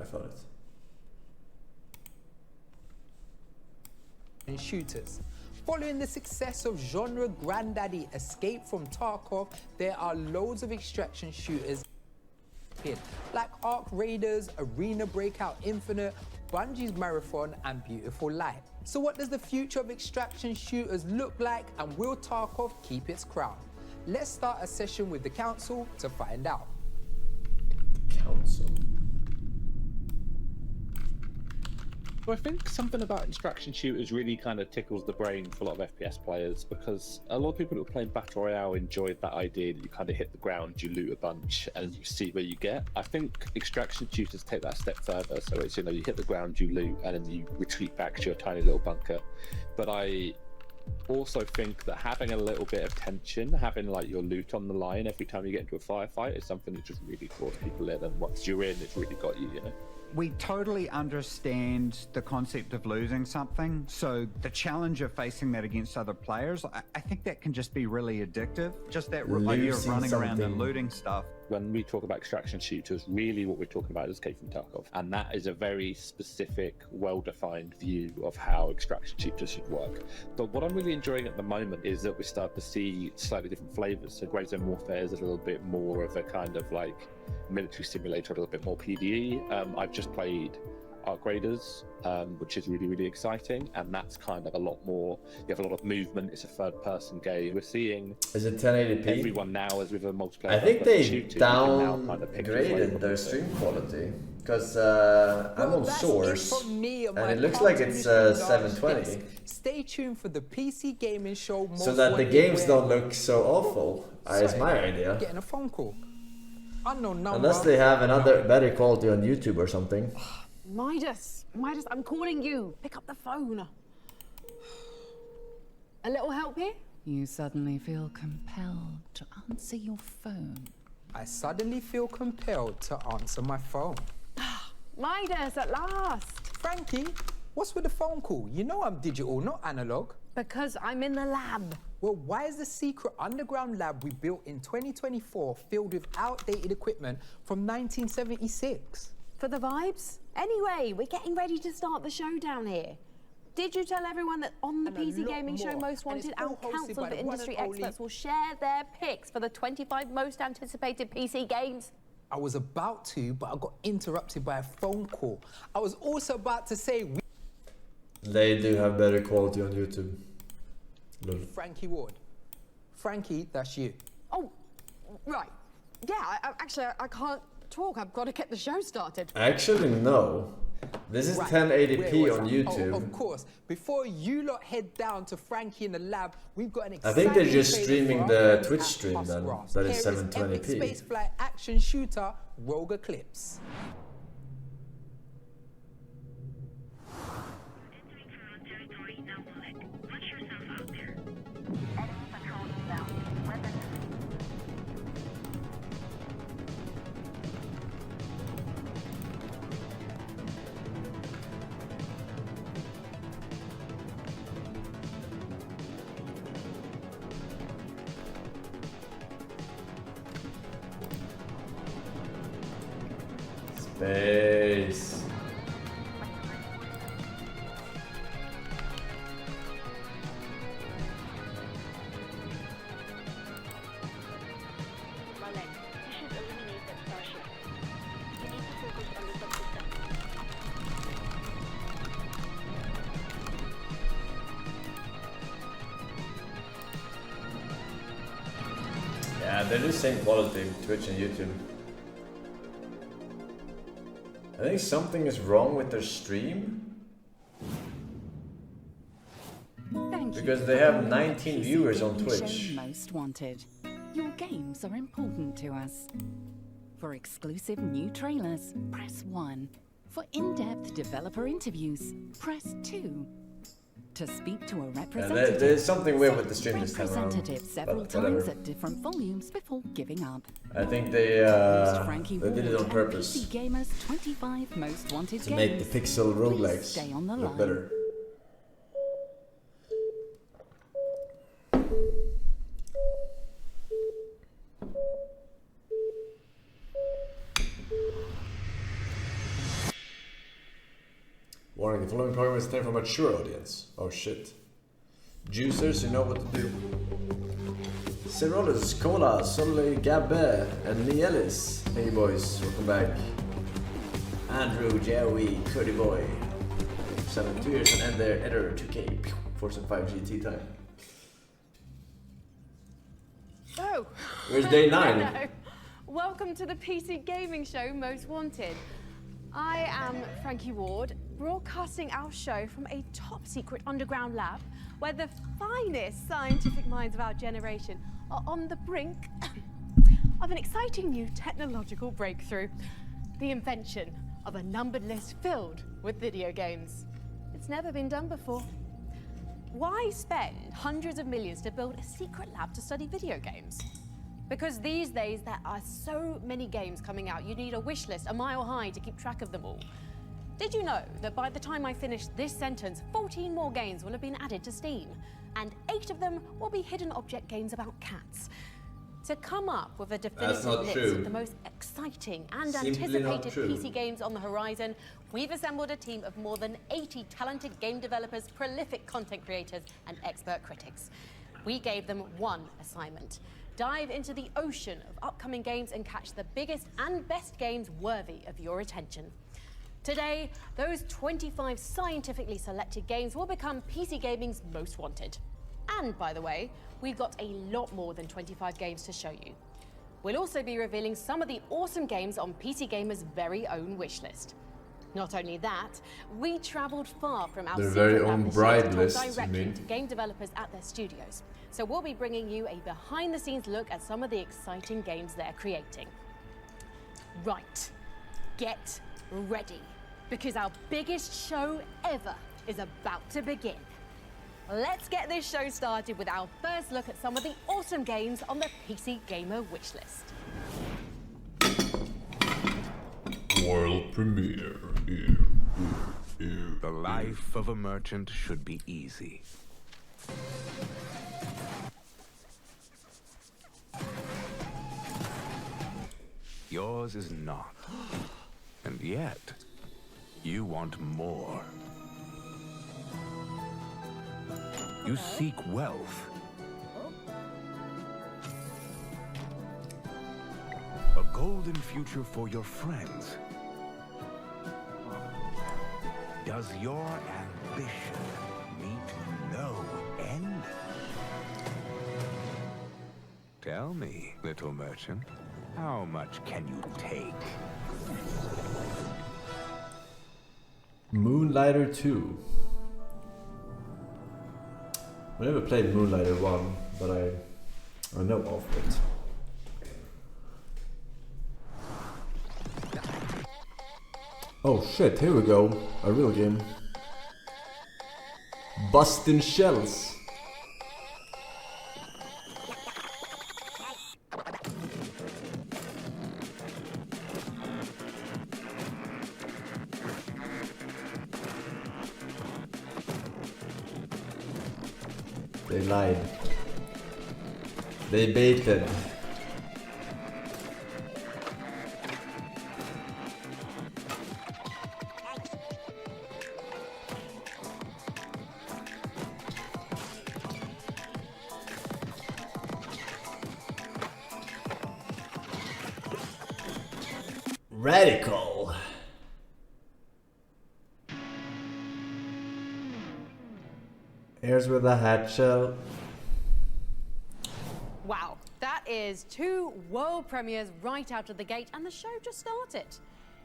found it. And shooters. Following the success of genre granddaddy Escape from Tarkov, there are loads of extraction shooters like Ark Raiders, Arena Breakout Infinite, Bungie's Marathon, and Beautiful Light. So what does the future of extraction shooters look like, and will Tarkov keep its crown? Let's start a session with the council to find out. Council. So I think something about extraction shooters really kind of tickles the brain for a lot of FPS players, because a lot of people who are playing Battle Royale enjoyed that idea that you kind of hit the ground, you loot a bunch, and you see where you get. I think extraction shooters take that a step further, so it's, you know, you hit the ground, you loot, and then you retreat back to your tiny little bunker. But I also think that having a little bit of tension, having like your loot on the line every time you get into a firefight is something that just really draws people in, and once you're in, it's really got you, you know. We totally understand the concept of losing something, so the challenge of facing that against other players, I think that can just be really addictive. Just that idea of running around and looting stuff. When we talk about extraction shooters, really what we're talking about is Escape from Tarkov, and that is a very specific, well-defined view of how extraction shooters should work. But what I'm really enjoying at the moment is that we start to see slightly different flavors. So Grey Zone Warfare is a little bit more of a kind of like military simulator, a little bit more PvE. I've just played Ark Raiders, which is really, really exciting, and that's kind of a lot more, you have a lot of movement, it's a third-person game. We're seeing Is it 1080p? everyone now as with a multiplayer. I think they downgraded their stream quality, because I'm on Source, and it looks like it's 720. Stay tuned for the PC gaming show. So that the games don't look so awful, is my idea. Getting a phone call. Unknown number. Unless they have another better quality on YouTube or something. Midas, I'm calling you. Pick up the phone. A little help here? You suddenly feel compelled to answer your phone. I suddenly feel compelled to answer my phone. Midas, at last. Frankie, what's with the phone call? You know I'm digital, not analog. Because I'm in the lab. Well, why is the secret underground lab we built in 2024 filled with outdated equipment from 1976? For the vibes? Anyway, we're getting ready to start the show down here. Did you tell everyone that on the PC Gaming Show Most Wanted, our Council of Industry Experts will share their picks for the 25 most anticipated PC games? I was about to, but I got interrupted by a phone call. I was also about to say... They do have better quality on YouTube. Frankie Ward. Frankie, that's you. Oh, right. Yeah, actually, I can't talk. I've got to get the show started. Actually, no. This is 1080p on YouTube. Oh, of course. Before you lot head down to Frankie in the lab, we've got an I exciting think they're just streaming the Twitch at stream then. Husgrass. That is Here is 720p. epic spaceflight action shooter Rogue Eclipse. Space. Yeah, they're the same quality, Twitch and YouTube. I think something is wrong with their stream. Because they have 19 viewers on Twitch. Most Wanted. Your games are important to us. For exclusive new trailers, press 1. For in-depth developer interviews, press 2. To speak to a representative, there's something weird with the stream this time around. Several times at different volumes before giving up. I think they did it on purpose. PC Gamers 25 Most Wanted to make the pixel roguelikes look better. Warning, the following program is intended for a mature audience. Oh shit. Juicers, you know what to do. Cerolis, Cola, Solly, Gabbe, and Nielis. Hey boys, welcome back. Andrew, Joey, Cody Boy. 2 years and end there, editor 2K. Forsen 5 GT time. Oh! Where's day 9? Hello. Welcome to the PC gaming show Most Wanted. I am Frankie Ward, broadcasting our show from a top-secret underground lab where the finest scientific minds of our generation are on the brink of an exciting new technological breakthrough. The invention of a numbered list filled with video games. It's never been done before. Why spend hundreds of millions to build a secret lab to study video games? Because these days there are so many games coming out, you need a wish list a mile high to keep track of them all. Did you know that by the time I finish this sentence, 14 more games will have been added to Steam, and 8 of them will be hidden object games about cats? To come up with a definitive list of the most exciting and anticipated PC games on the horizon, we've assembled a team of more than 80 talented game developers, prolific content creators, and expert critics. We gave them one assignment: dive into the ocean of upcoming games and catch the biggest and best games worthy of your attention. Today, those 25 scientifically selected games will become PC gaming's most wanted. And by the way, we've got a lot more than 25 games to show you. We'll also be revealing some of the awesome games on PC Gamer's very own wishlist. Not only that, we traveled far from our very own bride list, directly to game developers at their studios. So we'll be bringing you a behind-the-scenes look at some of the exciting games they're creating. Right, get ready, because our biggest show ever is about to begin. Let's get this show started with our first look at some of the awesome games on the PC Gamer wishlist. World premiere. The life of a merchant should be easy. Yours is not. And yet, you want more. You seek wealth. A golden future for your friends. Does your ambition meet no end? Tell me, little merchant, how much can you take? Moonlighter 2. I never played Moonlighter 1, but I know of it. Oh shit, here we go. A real game. Bustin' Shells. They lied. They baited. Radical. Here's with a hat shell. Wow, that is 2 world premieres right out of the gate, and the show just started.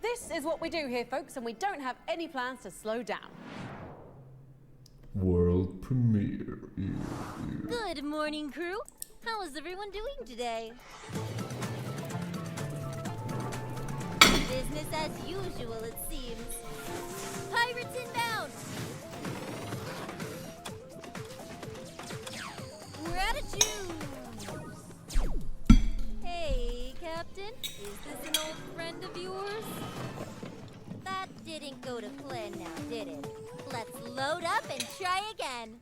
This is what we do here, folks, and we don't have any plans to slow down. World premiere. Good morning, crew. How is everyone doing today? Business as usual, it seems. Pirates inbound! We're out of juice! Hey, Captain. Is this an old friend of yours? That didn't go to plan now, did it? Let's load up and try again.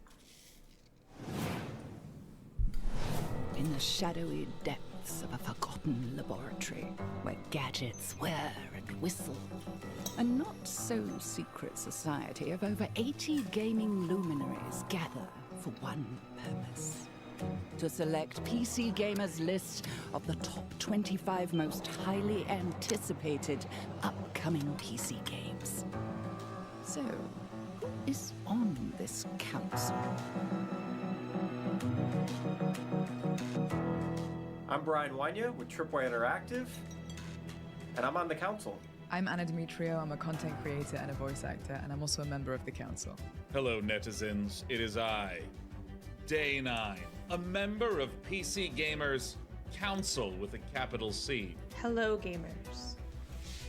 In the shadowy depths depths of a forgotten laboratory where gadgets whir and whistle. A not-so-secret society of over 80 gaming luminaries gather for one purpose. To select PC Gamer's list of the top 25 most highly anticipated upcoming PC games. So, who is on this council? I'm Brian Wanya with Tripwire Interactive, and I'm on the council. I'm Anna Demetrio. I'm a content creator and a voice actor, and I'm also a member of the council. Hello, netizens. It is I, Day 9, a member of PC Gamer's Council with a capital C. Hello, gamers.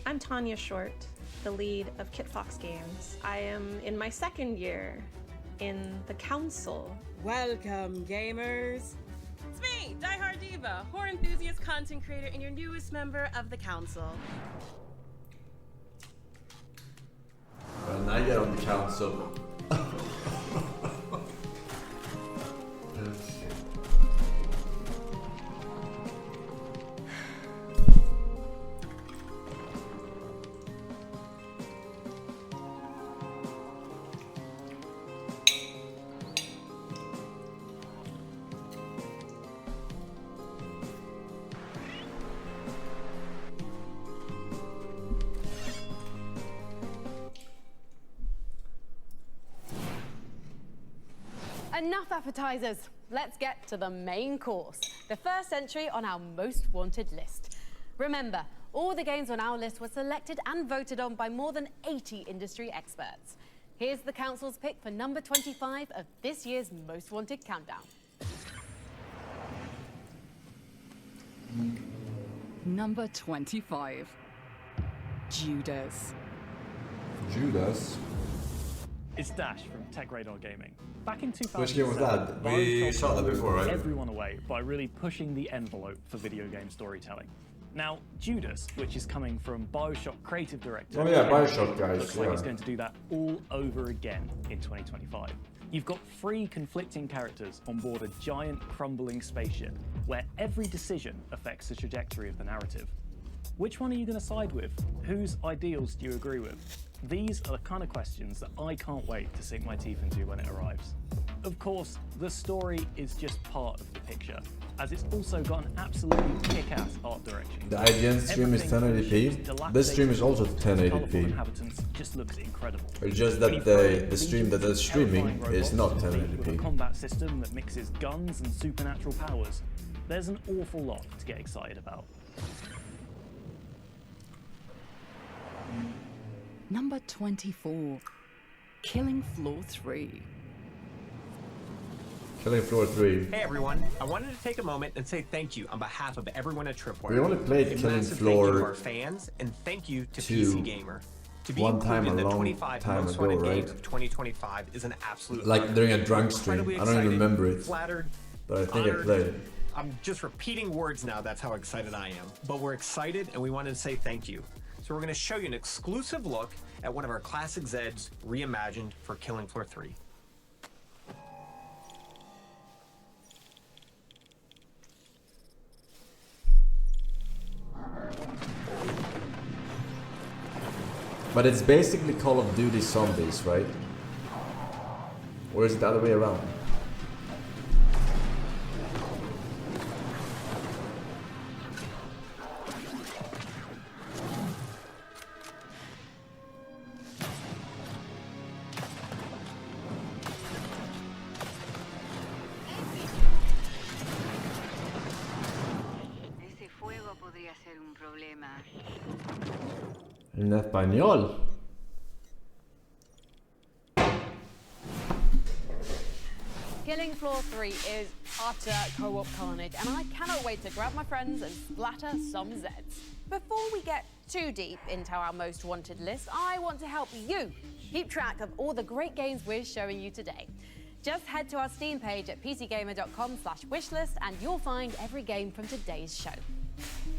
I'm Tanya Short, the lead of Kit Fox Games. I am in my second year in the council. Welcome, gamers. It's me, Die Hard Diva, horror enthusiast, content creator, and your newest member of the council. When I get on the council. Enough appetizers. Let's get to the main course, the first entry on our most wanted list. Remember, all the games on our list were selected and voted on by more than 80 industry experts. Here's the council's pick for number 25 of this year's most wanted countdown. Number 25. Judas. Judas? It's Dash from Tech Radar Gaming. Back in 2007, Which game was that? We saw that before, right? Everyone away by really pushing the envelope for video game storytelling. Now, Judas, which is coming from BioShock creative director... Oh yeah, BioShock guys, looks like he's going to do that all over again in 2025. You've got 3 conflicting characters on board a giant crumbling spaceship where every decision affects the trajectory of the narrative. Which one are you going to side with? Whose ideals do you agree with? These are the kind of questions that I can't wait to sink my teeth into when it arrives. Of course, the story is just part of the picture, as it's also got an absolutely kick-ass art direction. The IGN stream is 1080p. This stream is also 1080p. Inhabitants just looks incredible. It's just that the stream that is streaming is not With a 1080p. combat system that mixes guns and supernatural powers. There's an awful lot to get excited about. Number 24. Killing Floor 3. Killing Floor 3. Hey everyone, I wanted to take a moment and say thank you on behalf of everyone at Tripwire. We only played A Killing massive Floor thank you to our fans, and thank you to 2 PC Gamer. To be one time included a in the long 25 time most ago, wanted right? games of 2025 is an absolute Like honor. during a drunk We're stream. incredibly I don't even excited, remember it. Flattered, But I think I honored. played. I'm just repeating words now, that's how excited I am. But we're excited and we wanted to say thank you. So we're going to show you an exclusive look at one of our classic Zeds reimagined for Killing Floor 3. But it's basically Call of Duty Zombies, right? Or is it the other way around? Ese fuego podría ser un problema. En español. Killing Floor 3 is utter co-op carnage, and I cannot wait to grab my friends and splatter some Zeds. Before we get too deep into our most wanted list, I want to help you keep track of all the great games we're showing you today. Just head to our Steam page at pcgamer.com/wishlist and you'll find every game from today's show.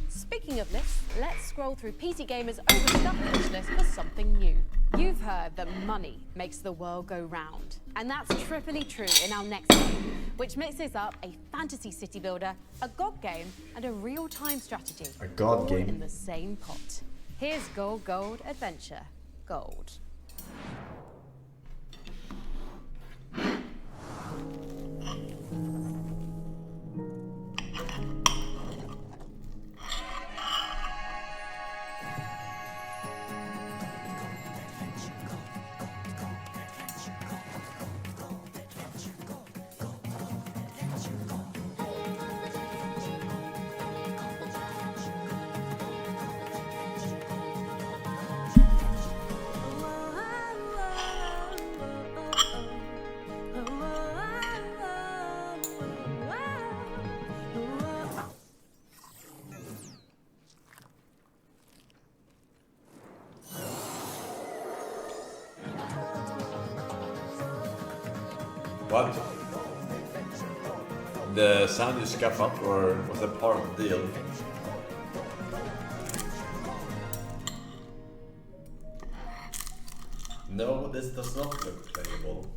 Speaking of lists, let's scroll through PC Gamer's overstuffed wish list for something new. You've we've heard that money makes the world go round. And that's triply true in our next game, which mixes up a fantasy city builder, a god game, and a real-time strategy. A god all game. in the same pot. Here's Gold Gold Adventure Gold. What? The sound you scuff up, or was that part of the deal? No, this does not look playable.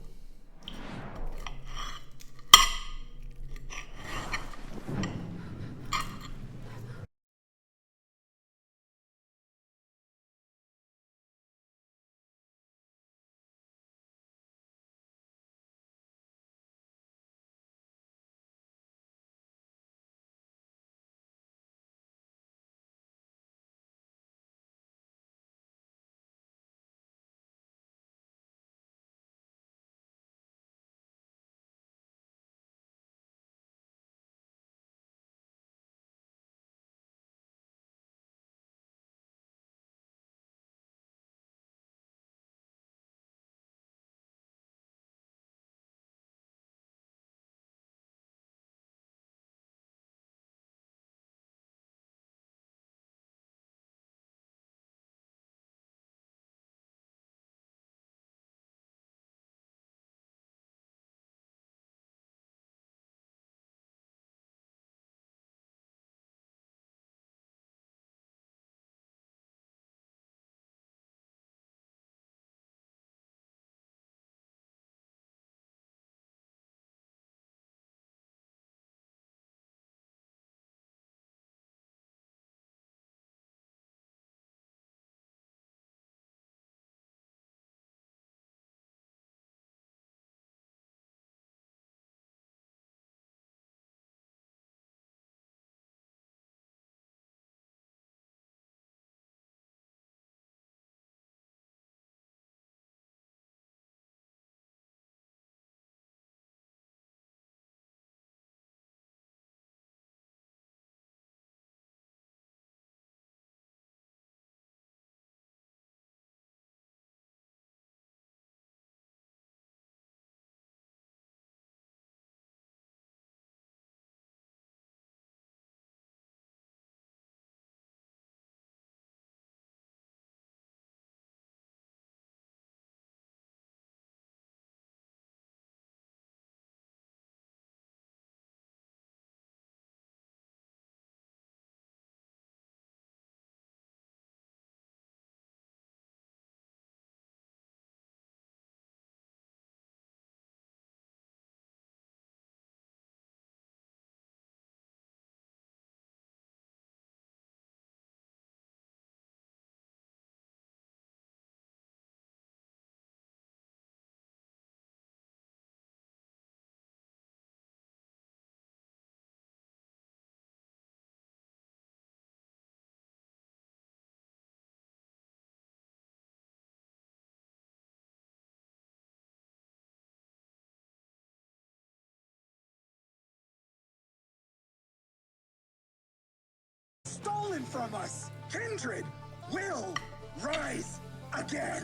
Stolen from us! Kindred will rise again!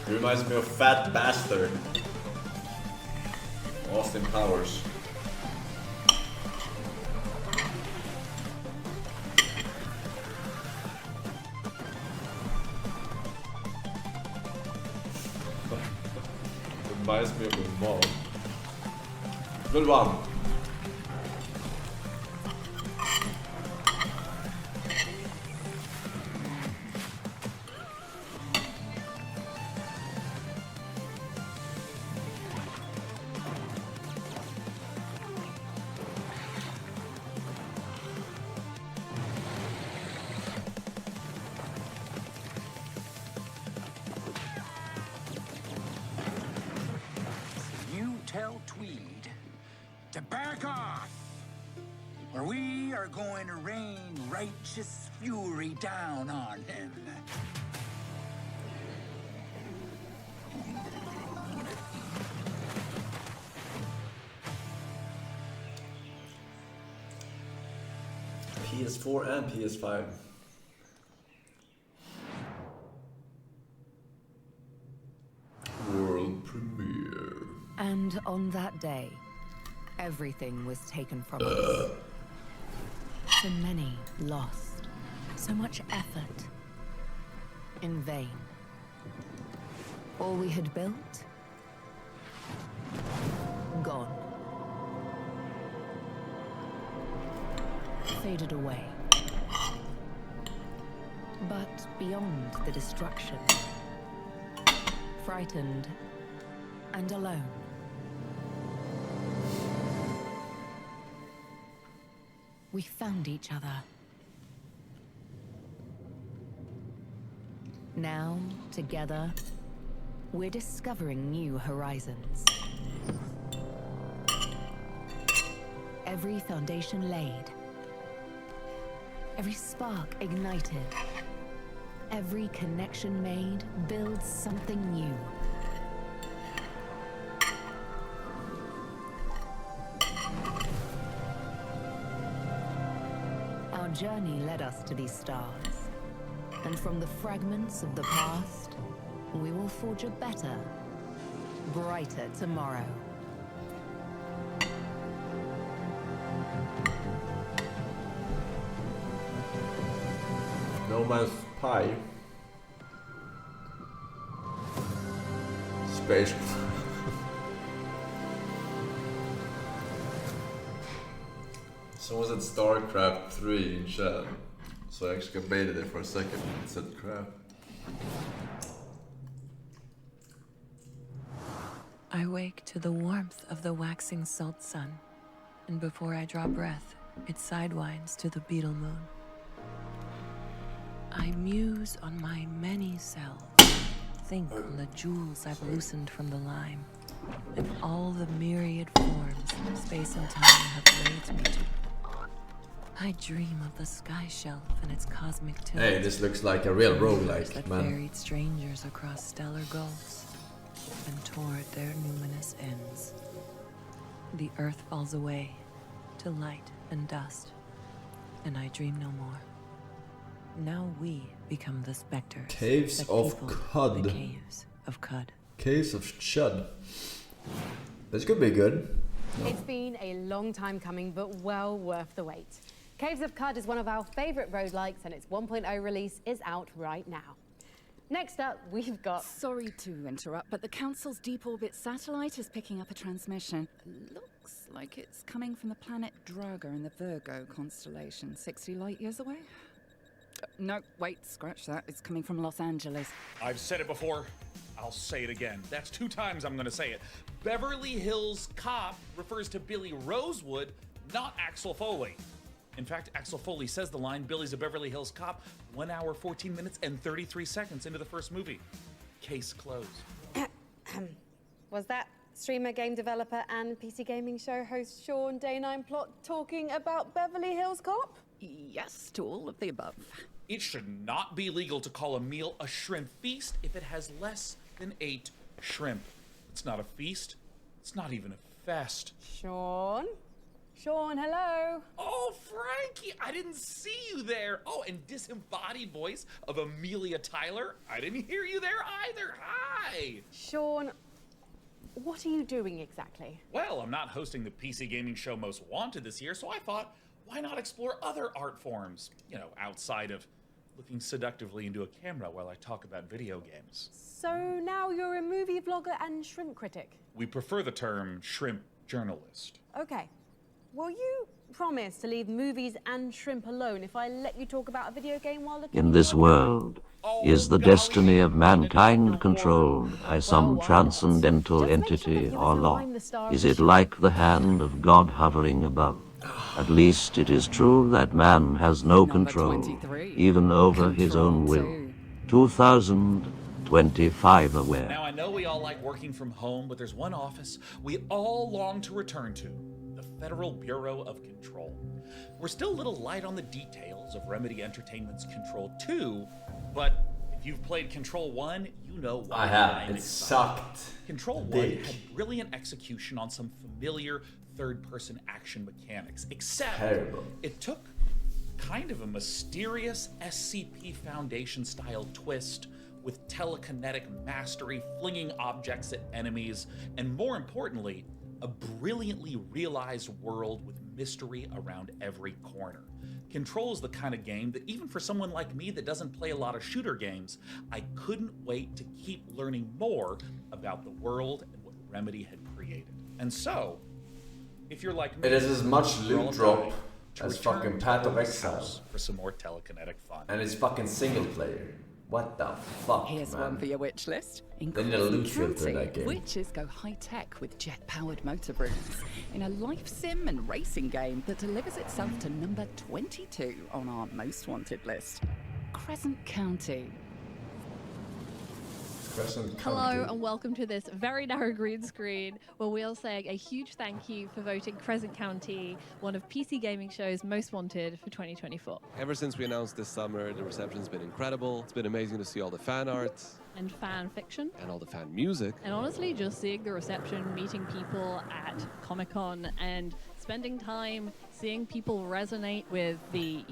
It reminds me of Fat Bastard. Austin Powers. Reminds me of his mom. Good one. to back off, or we are going to rain righteous fury down on him. PS4 and PS5. World premiere. And on that day, everything was taken from us. So many lost. So much effort. In vain. All we had built? Gone. Faded away. But beyond the destruction, frightened and alone, we found each other. Now, together, we're discovering new horizons. Every foundation laid, every spark ignited, every connection made builds something new. Our journey led us to these stars, and from the fragments of the past, we will forge a better, brighter tomorrow. No Man's Pie. Space. Someone said StarCraft 3 in chat, so I actually debated it for a second and said crap. I wake to the warmth of the waxing salt sun, and before I draw breath, it sidewinds to the beetle moon. I muse on my many cells, think on the jewels I've loosened from the lime, and all the myriad forms space and time have laid me to. I dream of the sky shelf and its cosmic tilt. Hey, this looks like a real roguelike, that man. buried strangers across stellar gulfs and toward their numinous ends. The earth falls away to light and dust, and I dream no more. Now we become the specters. Caves that of people Cud. The caves of Cud. Caves of Chud. This could be good. No. It's been a long time coming, but well worth the wait. Caves of Cud is one of our favorite roguelikes, and its 1.0 release is out right now. Next up, we've got... Sorry to interrupt, but the Council's deep orbit satellite is picking up a transmission. Looks like it's coming from the planet Draga in the Virgo constellation, 60 light years away. No, wait, scratch that. It's coming from Los Angeles. I've said it before. I'll say it again. That's 2 times I'm gonna say it. Beverly Hills Cop refers to Billy Rosewood, not Axel Foley. In fact, Axel Foley says the line, Billy's a Beverly Hills Cop, 1 hour, 14 minutes, and 33 seconds into the first movie. Case closed. Was that streamer, game developer, and PC gaming show host Sean Day9 Plot talking about Beverly Hills Cop? Yes, to all of the above. It should not be legal to call a meal a shrimp feast if it has less than 8 shrimp. It's not a feast. It's not even a fest. Sean? Sean, hello. Oh, Frankie, I didn't see you there. Oh, and disembodied voice of Amelia Tyler. I didn't hear you there either. Hi. Sean, what are you doing exactly? Well, I'm not hosting the PC gaming show Most Wanted this year, so I thought, why not explore other art forms? You know, outside of looking seductively into a camera while I talk about video games. So now you're a movie vlogger and shrimp critic? We prefer the term shrimp journalist. Okay. Will you promise to leave movies and shrimp alone if I let you talk about a video game while looking In this world, is the destiny of mankind controlled by some transcendental entity or law? Is it like the hand of God hovering above? At least it is true that man has no control, even over his own will. 2025 aware. Now, I know we all like working from home, but there's one office we all long to return to. The Federal Bureau of Control. We're still a little light on the details of Remedy Entertainment's Control 2, but if you've played Control 1, you know why. I have. It sucked. Control 1 had brilliant execution on some familiar third-person action mechanics, except it took kind of a mysterious SCP Foundation-style twist with telekinetic mastery, flinging objects at enemies, and more importantly, a brilliantly realized world with mystery around every corner. Control is the kind of game that even for someone like me that doesn't play a lot of shooter games, I couldn't wait to keep learning more about the world and what Remedy had created. And so, if you're like me, it is as much loot drop as fucking Path of Exile for some more telekinetic fun. And it's fucking single player. What the fuck, Here's man? one for your wish list. In They need a loot Crescent filter in that County, game. witches go high-tech with jet-powered motor brooms in a life sim and racing game that delivers itself to number 22 on our most wanted list. Crescent County. Hello and welcome to this very narrow green screen where we are saying a huge thank you for voting Crescent County one of PC Gaming Show's most wanted for 2024. Ever since we announced this summer, the reception's been incredible. It's been amazing to see all the fan art. And fan fiction. And all the fan music. And honestly, just seeing the reception, meeting people at Comic-Con and spending time seeing people resonate with the,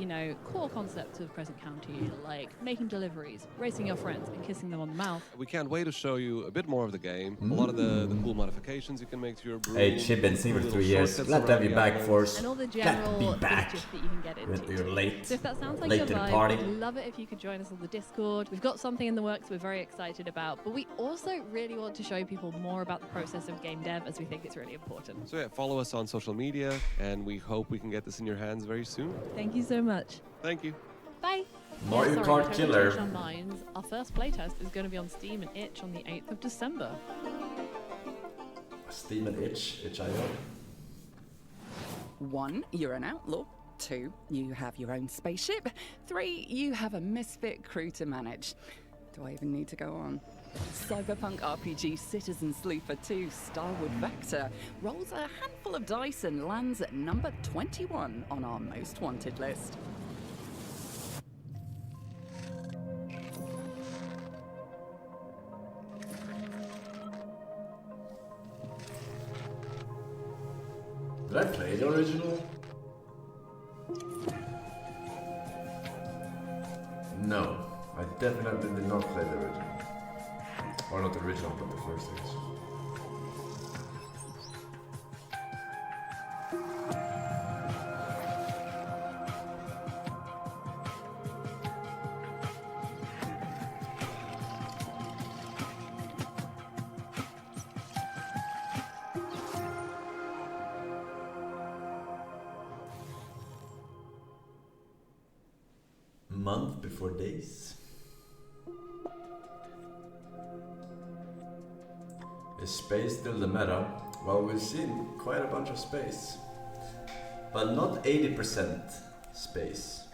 core concepts of Crescent County, like making deliveries, racing your friends, and kissing them on the mouth. We can't wait to show you a bit more of the game. A lot of the cool modifications you can make to your broom. Hey, Chip, been seen for 3 years. Glad to have you back, Force. And all the Glad to general be back. features that you can get into. You're late. So if that sounds like late your to the vibe, party. we'd love it if you could join us on the Discord. We've got something in the works we're very excited about, but we also really want to show people more about the process of game dev, as we think it's really important. So yeah, follow us on social media, and we hope we can get this in your hands very soon. Thank you so much. Thank you. Bye. Mario Kart Killer. Touch on Minds. Our first playtest is going to be on Steam and Itch on the 8th of December. Steam and itch.io. 1, you're an outlaw. 2, you have your own spaceship. 3, you have a misfit crew to manage. Do I even need to go on? Cyberpunk RPG Citizen Sleeper 2 Starwood Vector rolls a handful of dice and lands at number 21 on our most wanted list. Did I play the original? No, I definitely did not play the original. Or not the original, but the first stage. Month before days. Is space still the meta? Well, we've seen quite a bunch of space, but not 80% space.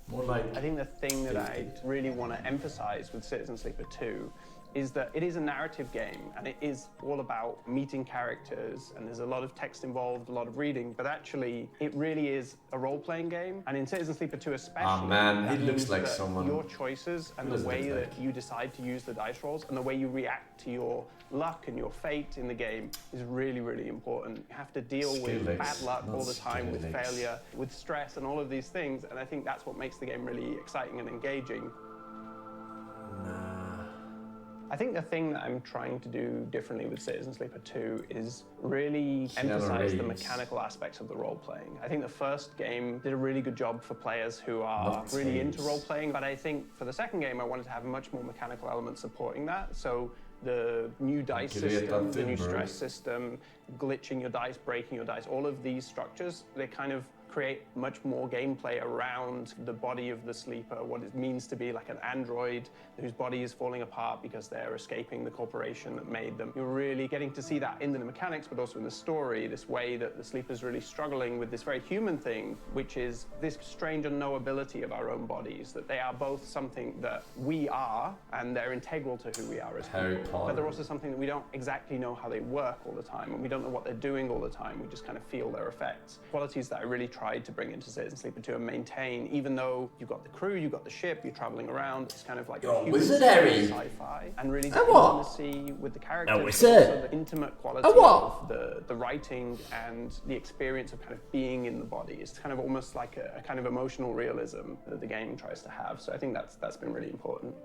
More like I think the thing that I really want to emphasize with Citizen Sleeper 2 is that it is a narrative game, and it is all about meeting characters, and there's a lot of text involved, a lot of reading, but actually it really is a role-playing game. And in Citizen Sleeper 2 especially, ah man, he that looks means like that someone. your choices and the way that you decide to use the dice rolls and the way you react to your luck and your fate in the game is really, really important. You have to deal with bad luck all the time, with failure, with stress, and all of these things, and I think that's what makes the game really exciting and engaging. I think the thing that I'm trying to do differently with Citizen Sleeper 2 is really emphasize the mechanical aspects of the role-playing. I think the first game did a really good job for players who are really into role-playing, but I think for the second game I wanted to have a much more mechanical element supporting that. So the new dice system, the new stress system, glitching your dice, breaking your dice, all of these structures, they kind of create much more gameplay around the body of the sleeper, what it means to be like an android whose body is falling apart because they're escaping the corporation that made them. You're really getting to see that in the mechanics, but also in the story, this way that the sleeper's really struggling with this very human thing, which is this strange unknowability of our own bodies, that they are both something that we are, and they're integral to who we are as Harry people. Potter. But they're also something that we don't exactly know how they work all the time, and we don't know what they're doing all the time. We just kind of feel their effects. Qualities that I really tried to bring into Citizen Sleeper 2 and maintain, even though you've got the crew, you've got the ship, you're traveling around, it's kind of like a human sci-fi, and really the intimacy with the characters, but also the intimate quality of the writing and the experience of kind of being in the body. It's kind of almost like a kind of emotional realism that the game tries to have. So I think that's been really important.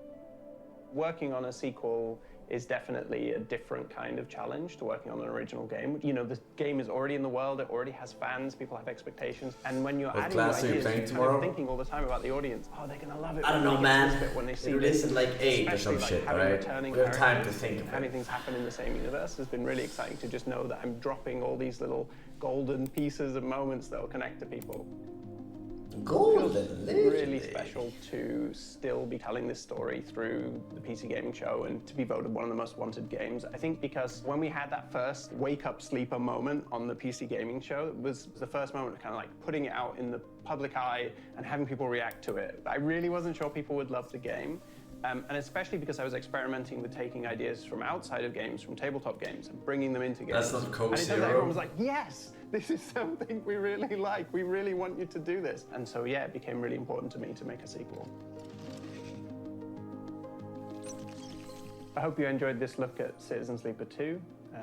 Working on a sequel is definitely a different kind of challenge to working on an original game. You know, the game is already in the world, it already has fans, people have expectations, and when you're adding new ideas, you're kind of thinking all the time about the audience. Oh, they're gonna love it. I don't know, man. When they see It this, is like 8 or some especially, shit, having right? returning We have time to characters think and about having it. things happen in the same universe has been really exciting to just know that I'm dropping all these little golden pieces of moments that will connect to people. Golden, really special to still be telling this story through the PC Gaming Show and to be voted one of the most wanted games. I think because when we had that first wake up sleeper moment on the PC Gaming Show, it was the first moment of kind of like putting it out in the public eye and having people react to it. I really wasn't sure people would love the game. And especially because I was experimenting with taking ideas from outside of games, from tabletop games, and bringing them into games. That's not Coke And it turns out Zero. everyone was like, yes, this is something we really like. We really want you to do this. And so, yeah, it became really important to me to make a sequel. I hope you enjoyed this look at Citizen Sleeper 2.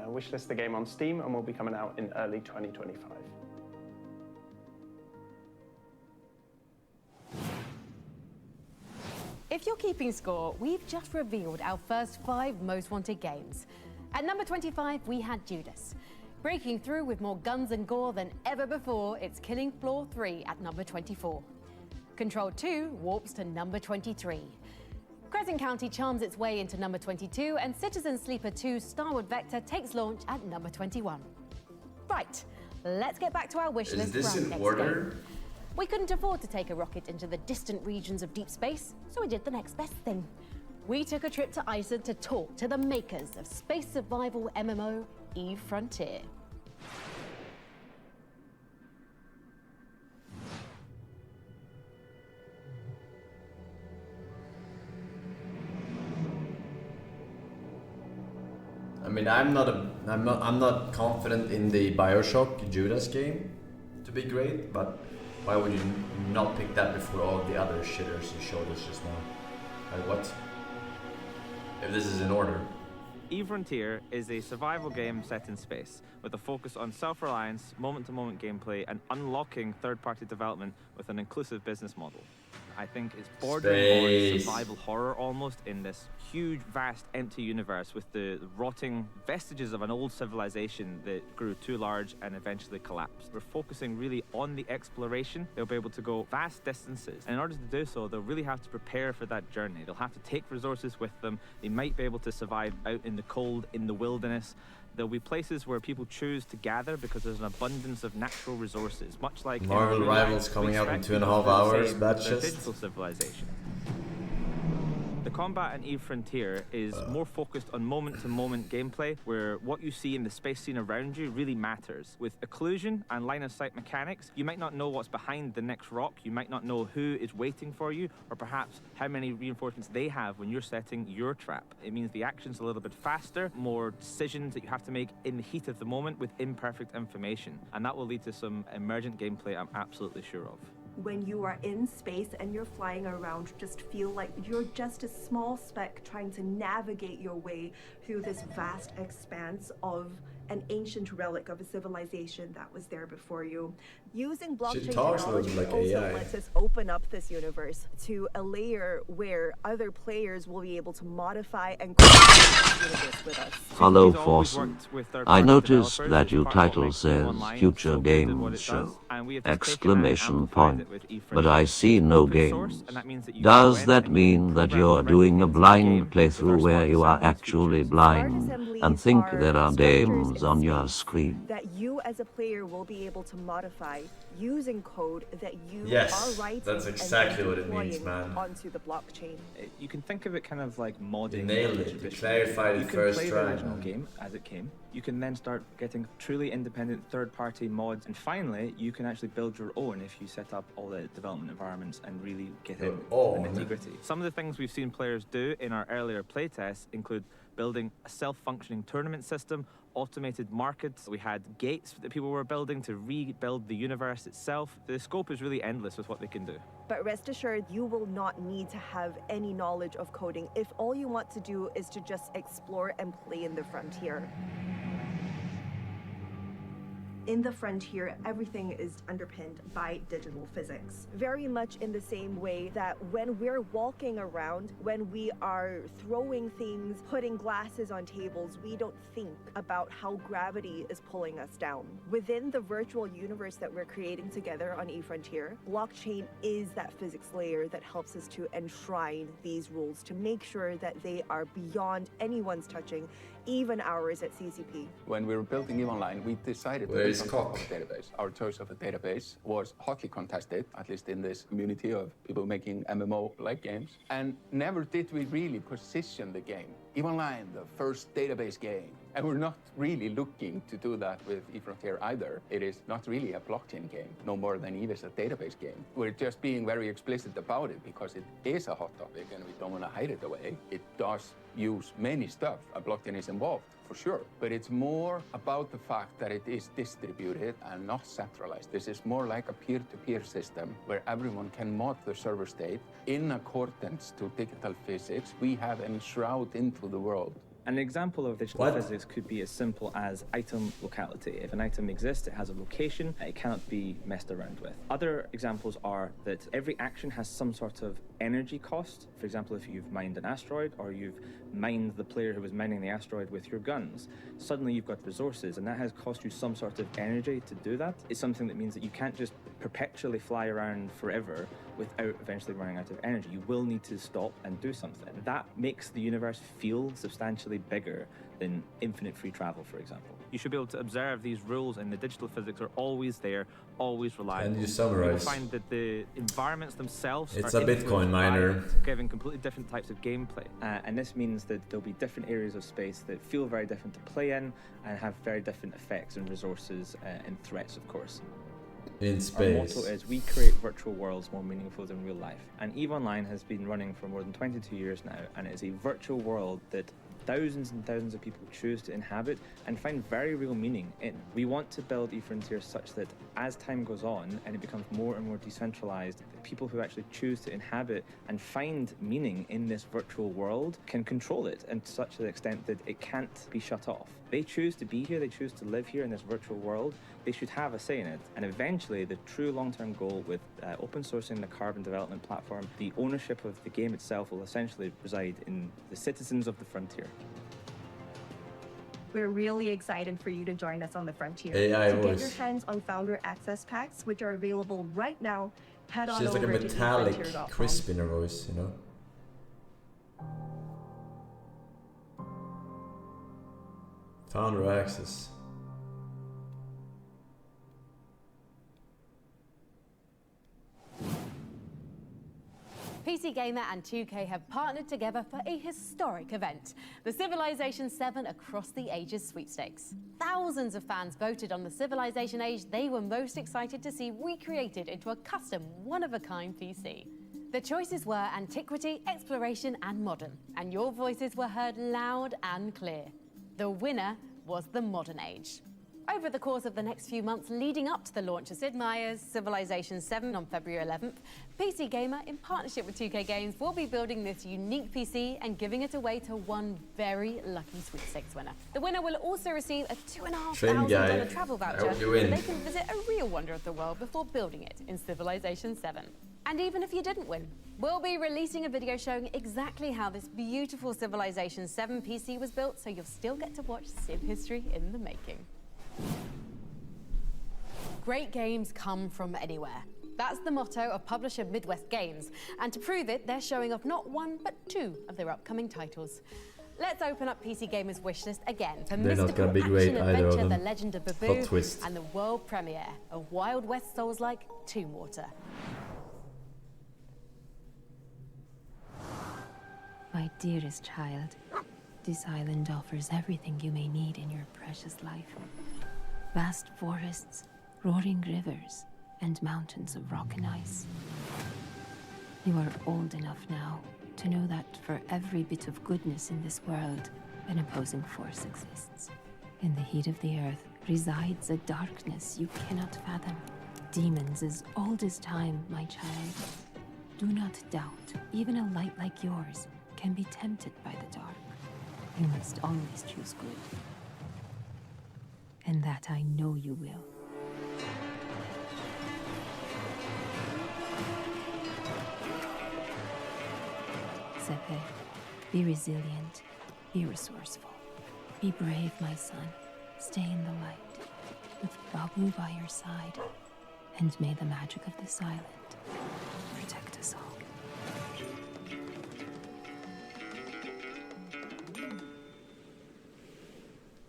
Wishlist the game on Steam and will be coming out in early 2025. If you're keeping score, we've just revealed our first 5 most wanted games. At number 25, we had Judas. Breaking through with more guns and gore than ever before, it's Killing Floor 3 at number 24. Control 2 warps to number 23. Crescent County charms its way into number 22, and Citizen Sleeper 2 Starward Vector takes launch at number 21. Right, let's get back to our wish list Is this for our in next order? game. We couldn't afford to take a rocket into the distant regions of deep space, so we did the next best thing. We took a trip to Iceland to talk to the makers of space survival MMO Eve Frontier. I mean, I'm not confident in the BioShock Judas game to be great, but why would you not pick that before all the other shitters you showed us just now? Like what? If this is in order. Eve Frontier is a survival game set in space, with a focus on self-reliance, moment-to-moment gameplay, and unlocking third-party development with an inclusive business model. I think it's bordering on survival horror almost, in this huge, vast, empty universe with the rotting vestiges of an old civilization that grew too large and eventually collapsed. We're focusing really on the exploration. They'll be able to go vast distances, and in order to do so, they'll really have to prepare for that journey. They'll have to take resources with them. They might be able to survive out in the cold, in the wilderness. There'll be places where people choose to gather because there's an abundance of natural resources, much like Marvel Rivals coming out in 2.5 hours, that's their just... digital civilization. The combat in Eve Frontier is more focused on moment-to-moment gameplay, where what you see in the space scene around you really matters. With occlusion and line-of-sight mechanics, you might not know what's behind the next rock, you might not know who is waiting for you, or perhaps how many reinforcements they have when you're setting your trap. It means the action's a little bit faster, more decisions that you have to make in the heat of the moment with imperfect information, and that will lead to some emergent gameplay I'm absolutely sure of. When you are in space and you're flying around, just feel like you're just a small speck trying to navigate your way through this vast expanse of an ancient relic of a civilization that was there before you. Using blockchain technology also lets us open up this universe to a layer where other players will be able to modify and create this universe with us. Hello, Forsen. I noticed that your title says Future Games Show! Exclamation point. But I see no games. Does that mean that you're doing a blind playthrough where you are actually blind and think there are games worlds on your screen. that you as a player will be able to modify using code that you Yes, are writing that's and exactly then what it means, deploying man. onto the blockchain. You can think of it kind of like modding. You nailed it. You clarified it You can first play try, the original man. game as it came. You can then start getting truly independent third-party mods, and finally, you can actually build your own if you set up all the development environments and really get into the nitty-gritty. Some of the things we've seen players do in our earlier playtests include building a self-functioning tournament system, automated markets. We had gates that people were building to rebuild the universe itself. The scope is really endless with what they can do. But rest assured, you will not need to have any knowledge of coding if all you want to do is to just explore and play in the frontier. In the frontier, everything is underpinned by digital physics. Very much in the same way that when we're walking around, when we are throwing things, putting glasses on tables, we don't think about how gravity is pulling us down. Within the virtual universe that we're creating together on eFrontier, blockchain is that physics layer that helps us to enshrine these rules to make sure that they are beyond anyone's touching, even ours at CCP. When we were building EVE Online, we decided to Where build is on top of a database. Our choice of a database was hotly contested, at least in this community of people making MMO-like games. And never did we really position the game. EVE Online, the first database game. And we're not really looking to do that with eFrontier either. It is not really a blockchain game, no more than EVE is a database game. We're just being very explicit about it because it is a hot topic and we don't want to hide it away. It does use many stuff. A blockchain is involved, for sure. But it's more about the fact that it is distributed and not centralized. This is more like a peer-to-peer system where everyone can mod the server state in accordance to digital physics we have enshrouded into the world. An example of digital physics could be as simple as item locality. If an item exists, it has a location, it cannot be messed around with. Other examples are that every action has some sort of energy cost. For example, if you've mined an asteroid or you've mined the player who was mining the asteroid with your guns, suddenly you've got resources and that has cost you some sort of energy to do that. It's something that means that you can't just perpetually fly around forever without eventually running out of energy. You will need to stop and do something. That makes the universe feel substantially bigger than infinite free travel, for example. You should be able to observe these rules, and the digital physics are always there, always reliable. And you summarize. You'll find that the environments themselves It's are a Bitcoin miner. giving completely different types of gameplay. And this means that there'll be different areas of space that feel very different to play in and have very different effects and resources and threats, of course. In Our space. motto is we create virtual worlds more meaningful than real life. And EVE Online has been running for more than 22 years now, and it is a virtual world that thousands and thousands of people choose to inhabit and find very real meaning in. We want to build eFrontier such that as time goes on and it becomes more and more decentralized, the people who actually choose to inhabit and find meaning in this virtual world can control it, and to such an extent that it can't be shut off. They choose to be here, they choose to live here in this virtual world, they should have a say in it. And eventually, the true long-term goal with open sourcing the Carbon development platform, the ownership of the game itself will essentially reside in the citizens of the frontier. We're really excited for you to join us on the frontier. AI to get voice. your hands on Founder Access Packs, which are available right now, head on She's like a over to metallic eFrontier.com. crisp in her voice, you know? Founder access. PC Gamer and 2K have partnered together for a historic event, the Civilization 7 Across the Ages sweepstakes. Thousands of fans voted on the Civilization age they were most excited to see recreated into a custom, one-of-a-kind PC. The choices were Antiquity, Exploration, and Modern, and your voices were heard loud and clear. The winner was the Modern Age. Over the course of the next few months leading up to the launch of Sid Meier's Civilization 7 on February 11th, PC Gamer, in partnership with 2K Games, will be building this unique PC and giving it away to one very lucky sweepstakes winner. The winner will also receive a $2,500 travel voucher so they can visit a real wonder of the world before building it in Civilization 7. And even if you didn't win, we'll be releasing a video showing exactly how this beautiful Civilization 7 PC was built, so you'll still get to watch Civ history in the making. Great games come from anywhere. That's the motto of publisher Midwest Games, and to prove it, they're showing off not one, but two of their upcoming titles. let's open up PC Gamer's wishlist again for They're not mystical gonna be great, action either of adventure, them. The Legend of Plot Babu, twist. and the world premiere of Wild West Souls-like Tomb Water. My dearest child, this island offers everything you may need in your precious life. Vast forests, roaring rivers, and mountains of rock and ice. You are old enough now to know that for every bit of goodness in this world, an opposing force exists. In the heat of the earth resides a darkness you cannot fathom. Demons as old as time, my child. Do not doubt, even a light like yours can be tempted by the dark. You must always choose good. And that I know you will. Sepe, be resilient, be resourceful. Be brave, my son. Stay in the light, with Babu by your side. And may the magic of this island protect us all.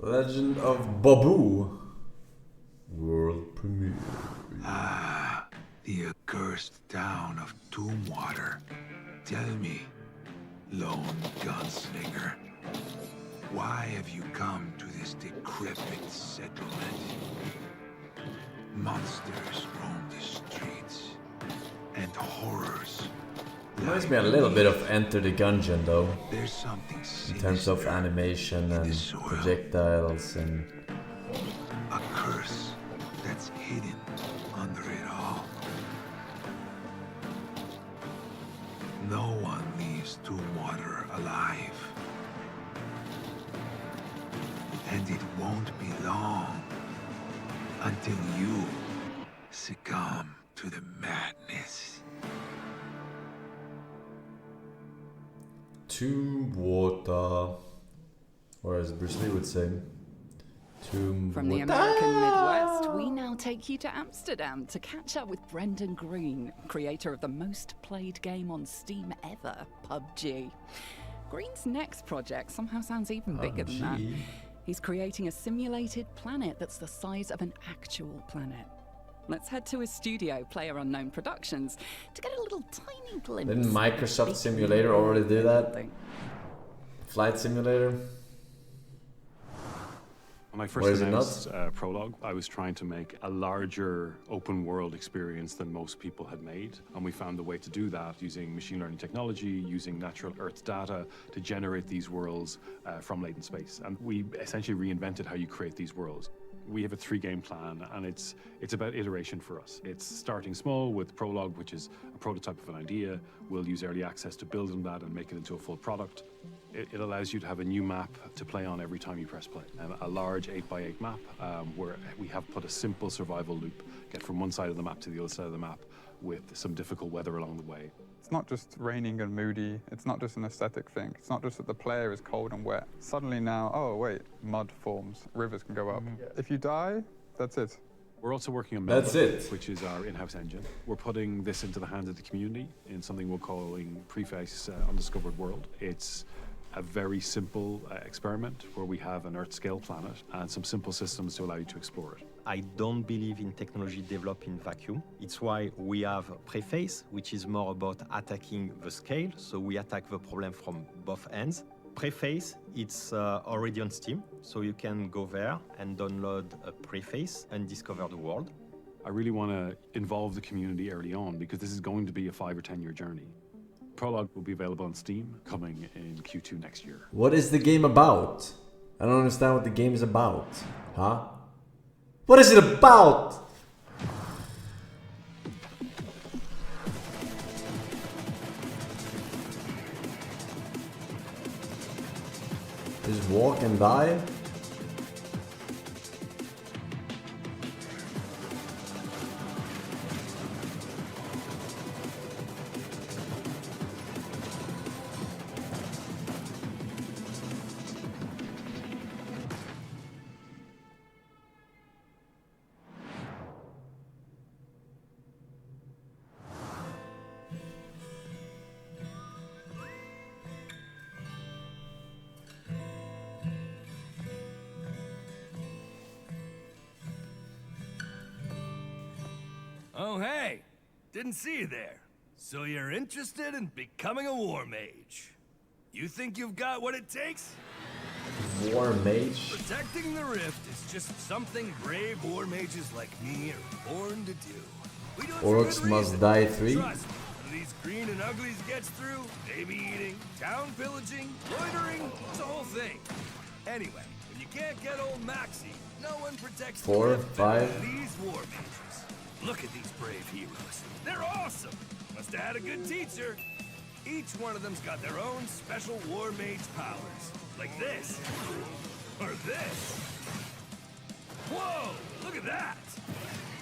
Legend of Babu. World premiere. Ah, the accursed town of Tombwater. Tell me, lone gunslinger, why have you come to this decrepit settlement? Monsters roam the streets, and horrors. Reminds me a little bit of Enter the Gungeon though. There's something in terms of animation and projectiles and... A curse that's hidden under it all. No one leaves Tombwater alive. And it won't be long until you succumb to the madness. Tomb Water, or as Bruce Lee would say, Tomb From the Water. American Midwest, we now take you to Amsterdam to catch up with Brendan Green, creator of the most played game on Steam ever, PUBG. Green's next project somehow sounds even bigger than that. He's creating a simulated planet that's the size of an actual planet. Let's head to his studio, PlayerUnknown Productions, to get a little tiny glimpse. Didn't Microsoft Simulator already do that? Flight Simulator? When I first announced Prologue, I was trying to make a larger open world experience than most people had made. And we found a way to do that using machine learning technology, using natural Earth data to generate these worlds from latent space. And we essentially reinvented how you create these worlds. We have a 3-game plan, and it's about iteration for us. It's starting small with Prologue, which is a prototype of an idea. We'll use early access to build on that and make it into a full product. It allows you to have a new map to play on every time you press play. And a large 8x8 map where we have put a simple survival loop, get from one side of the map to the other side of the map with some difficult weather along the way. It's not just raining and moody, it's not just an aesthetic thing, it's not just that the player is cold and wet. Suddenly now, oh wait, mud forms, rivers can go up. If you die, that's it. We're also working on That's Melba, it. which is our in-house engine. We're putting this into the hands of the community in something we're calling Preface Undiscovered World. It's a very simple experiment where we have an Earth-scale planet and some simple systems to allow you to explore it. I don't believe in technology developed in vacuum. It's why we have Preface, which is more about attacking the scale. So we attack the problem from both ends. Preface, it's already on Steam, so you can go there and download a Preface and discover the world. I really want to involve the community early on because this is going to be a 5 or 10 year journey. Prologue will be available on Steam coming in Q2 next year. What is the game about? I don't understand what the game is about. Huh? What is it about? Just walk and die? Oh, hey! Didn't see you there. So you're interested in becoming a war mage? You think you've got what it takes? War mage? Protecting the rift is just something brave war mages like me are born to do. We do it for Orcs good must reason. die 3? Trust me, when these green and uglies gets through, baby eating, town pillaging, loitering, it's a whole thing. Anyway, when you can't get old Maxie, no one protects 4, the rift better 5. than these war mages. Look at these brave heroes. They're awesome. Must have had a good teacher. Each one of them's got their own special war mage powers. Like this. Or this. Whoa! Look at that!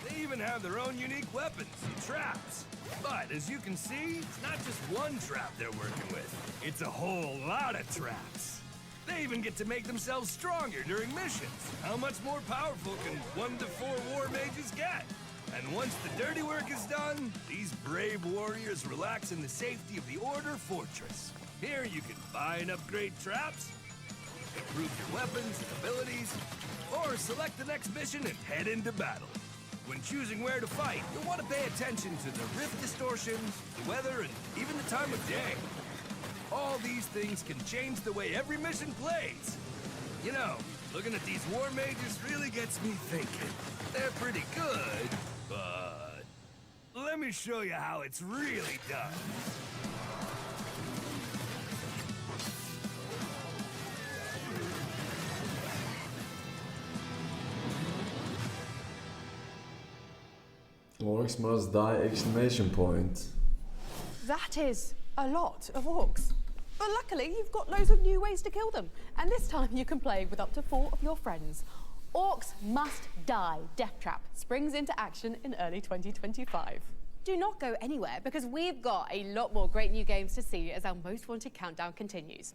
They even have their own unique weapons and traps. But as you can see, it's not just one trap they're working with. It's a whole lot of traps. They even get to make themselves stronger during missions. How much more powerful can 1 to 4 war mages get? And once the dirty work is done, these brave warriors relax in the safety of the Order Fortress. Here you can buy and upgrade traps, improve your weapons and abilities, or select the next mission and head into battle. When choosing where to fight, you'll want to pay attention to the rift distortions, the weather, and even the time of day. All these things can change the way every mission plays. You know, looking at these war mages really gets me thinking. They're pretty good, but let me show you how it's really done. Orcs must die! Exclamation point. That is a lot of orcs. But luckily, you've got loads of new ways to kill them. And this time you can play with up to 4 of your friends. Orcs Must Die Death Trap springs into action in early 2025. Do not go anywhere, because we've got a lot more great new games to see as our Most Wanted countdown continues.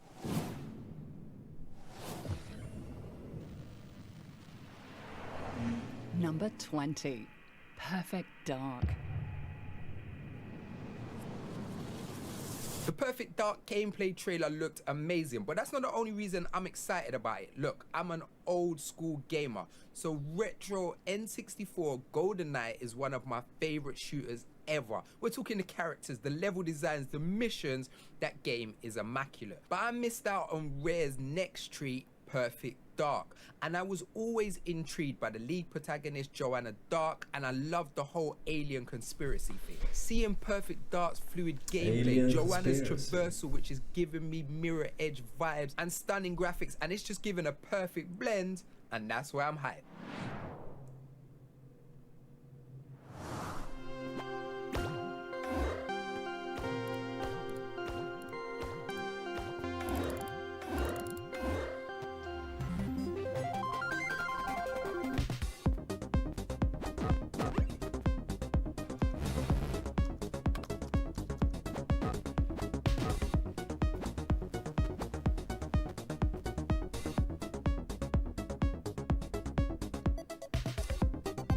Number 20. Perfect Dark. The Perfect Dark gameplay trailer looked amazing, but that's not the only reason I'm excited about it. Look, I'm an old school gamer, so retro N64 GoldenEye is one of my favorite shooters ever. We're talking the characters, the level designs, the missions. That game is immaculate. But I missed out on Rare's next treat, Perfect Dark, and I was always intrigued by the lead protagonist Joanna Dark, and I loved the whole alien conspiracy thing. Seeing Perfect Dark's fluid gameplay, Alien Joanna's conspiracy. traversal, which is giving me Mirror Edge vibes, and stunning graphics, and it's just giving a perfect blend, and that's why I'm hyped.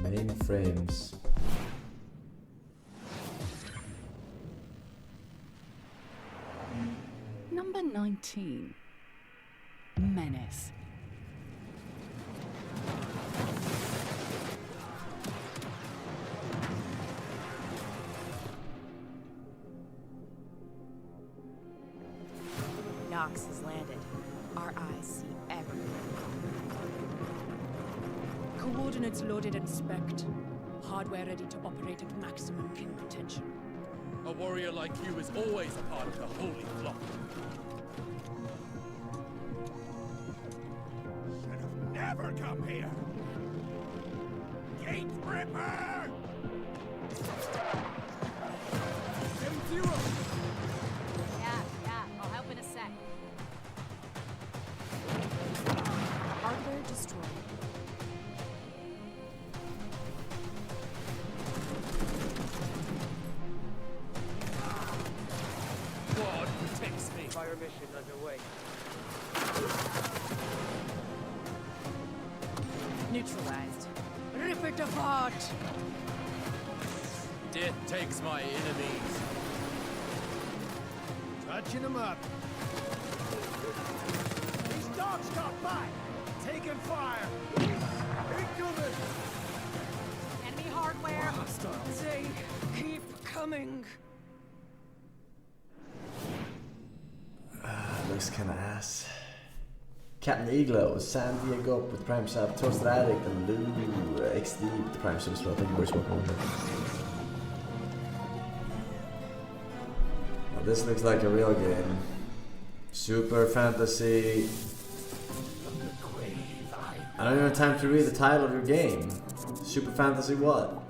Mainframes. Number 19. Menace. Nox has landed. Our eyes see everything. Coordinates loaded and spec'd. Hardware ready to operate at maximum pin potential. A warrior like you is always a part of the holy flock. Should have never come here! Gate Ripper! 7-0! Yeah, I'll help in a sec. Hardware destroyed. God protects me. Fire mission underway. Neutralized. Rip it apart! Death takes my enemies. Touching them up. These dogs got by. Taking fire. Incoming. Enemy hardware. They keep coming. Looks kinda ass. Captain Iglo, San Diego with the Prime Sub, Toasted Addict, and Lou XD with the Prime Sub as well. Thank you very much. Now this looks like a real game. Super fantasy. I don't even have time to read the title of your game. Super fantasy what?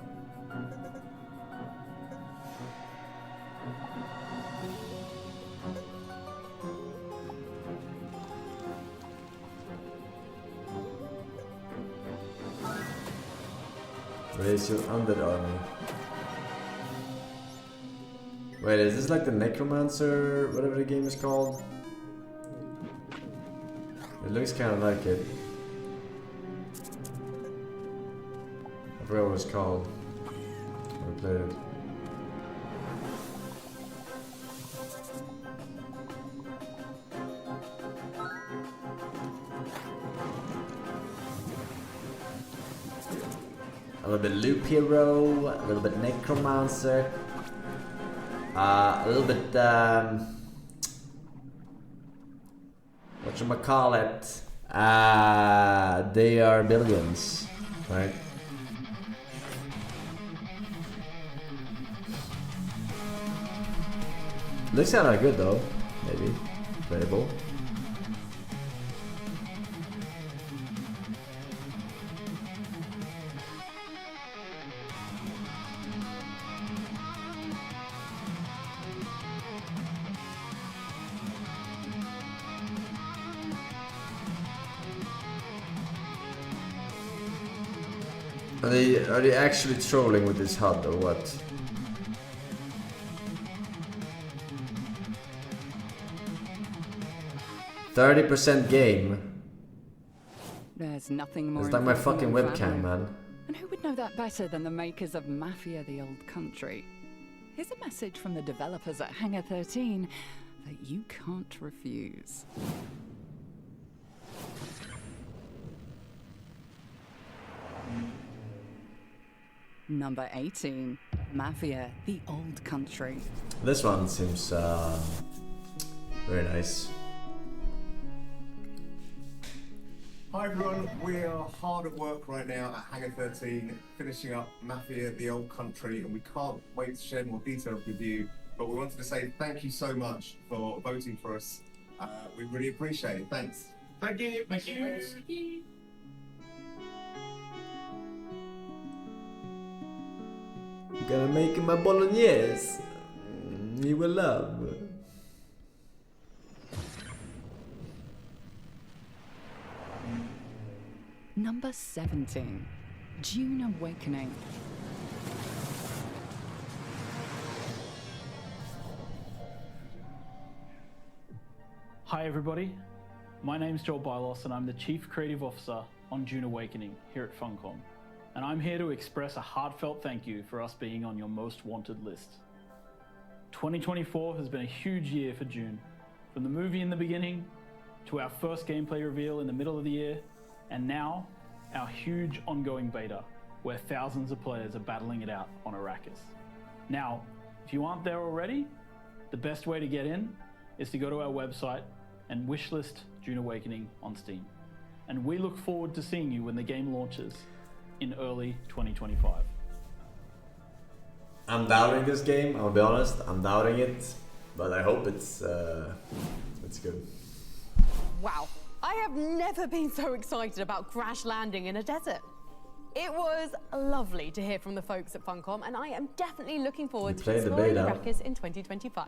Raise your undead army. Wait, is this like the Necromancer, whatever the game is called? It looks kind of like it. I forgot what it's called. I played it. A little bit Loop Hero, a little bit Necromancer, a little bit whatchamacallit, they are billions, right? Looks kinda good though, maybe, playable. Are they actually trolling with this HUD or what? %30 game. There's nothing more. It's like my fucking important than webcam, family. man. And who would know that better than the makers of Mafia: The Old Country? Here's a message from the developers at Hangar 13 that you can't refuse. Number 18, Mafia: The Old Country. This one seems very nice. Hi everyone, we are hard at work right now at Hangar 13, finishing up Mafia: The Old Country, and we can't wait to share more details with you, but we wanted to say thank you so much for voting for us. We really appreciate it. Thanks. Thank you. Thank you. Thank you. I'm gonna make my bolognese. You will love. Number 17, Dune Awakening. Hi everybody, my name's Joel Bylos and I'm the Chief Creative Officer on Dune Awakening here at Funcom. And I'm here to express a heartfelt thank you for us being on your most wanted list. 2024 has been a huge year for Dune. From the movie in the beginning, to our first gameplay reveal in the middle of the year, and now, our huge ongoing beta, where thousands of players are battling it out on Arrakis. Now, if you aren't there already, the best way to get in is to go to our website and wishlist Dune Awakening on Steam. And we look forward to seeing you when the game launches in early 2025. I'm doubting this game, I'll be honest, I'm doubting it, but I hope it's good. Wow, I have never been so excited about crash landing in a desert. It was lovely to hear from the folks at Funcom, and I am definitely looking forward to exploring Arrakis in 2025.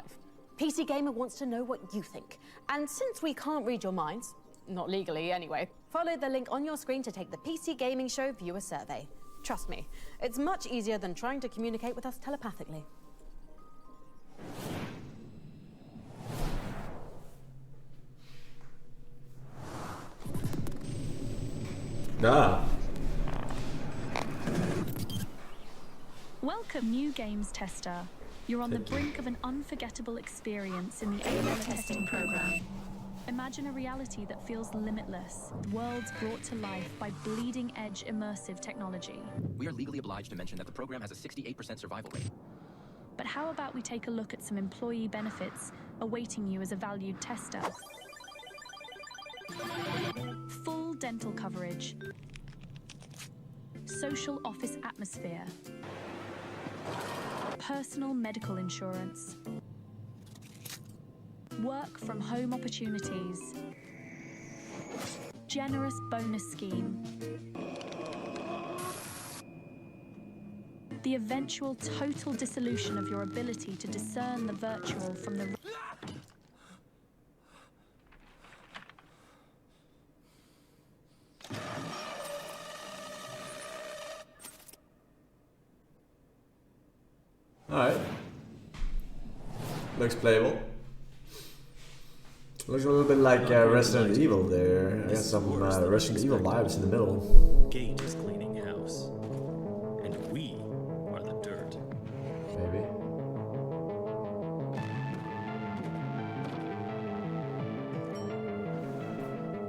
PC Gamer wants to know what you think, and since we can't read your minds, not legally anyway, follow the link on your screen to take the PC Gaming Show viewer survey. Trust me, it's much easier than trying to communicate with us telepathically. Welcome, new games tester. You're on the brink of an unforgettable experience in the AML testing program. Imagine a reality that feels limitless, worlds brought to life by bleeding-edge immersive technology. We are legally obliged to mention that the program has a 68% survival rate. But how about we take a look at some employee benefits awaiting you as a valued tester? Full dental coverage, social office atmosphere, personal medical insurance, work from home opportunities, generous bonus scheme, the eventual total dissolution of your ability to discern the virtual from the Alright. Looks playable. Looks a little bit like Resident Evil there. I got some Resident Evil vibes in the middle. Gage is cleaning house. And we are the dirt. Maybe.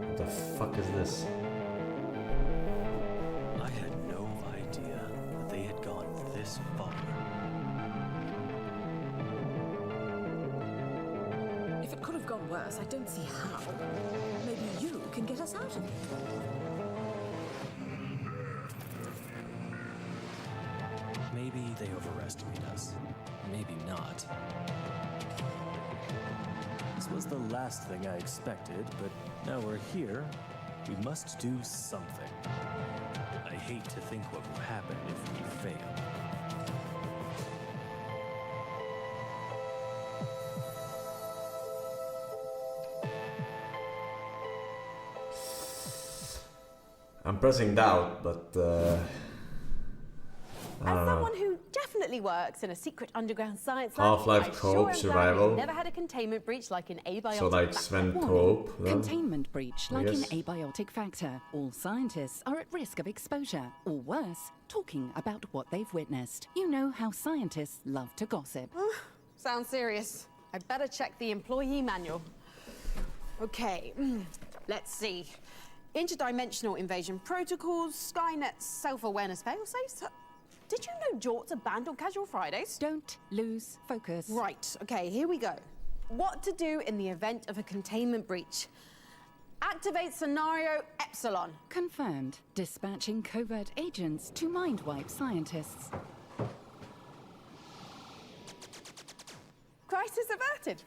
What the fuck is this? I had no idea that they had gone this far. If it could have gone worse, I don't see how. Maybe you can get us out of here. Maybe they overestimate us. Maybe not. This was the last thing I expected, but now we're here. We must do something. I hate to think what will happen if we fail. I'm pressing doubt, but I don't As know. someone who definitely works in a secret underground science lab, Half-Life I co-op sure am glad survival. we've never had a containment breach like an abiotic. So like Sven co-op then? Containment breach, I like an guess. abiotic factor. All scientists are at risk of exposure, or worse, talking about what they've witnessed. You know how scientists love to gossip. Sounds serious. I better check the employee manual. Okay, let's see. Interdimensional invasion protocols, Skynet's self-awareness failsafes. Did you know Jorts are banned on casual Fridays? Don't lose focus. Right, okay, here we go. What to do in the event of a containment breach. Activate scenario Epsilon. Confirmed. Dispatching covert agents to mind-wipe scientists. Crisis averted.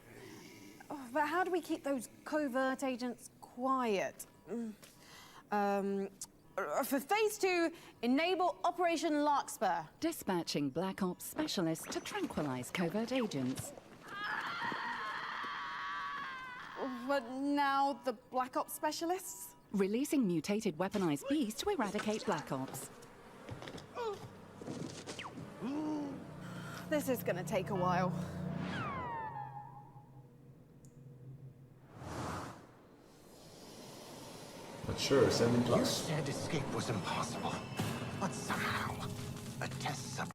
Oh, but how do we keep those covert agents quiet? For phase 2, enable Operation Larkspur. Dispatching Black Ops specialists to tranquilize covert agents. But now the Black Ops specialists? Releasing mutated weaponized beasts to eradicate Black Ops. This is gonna take a while. But sure, 7 plus. You said escape was impossible, but somehow a test sub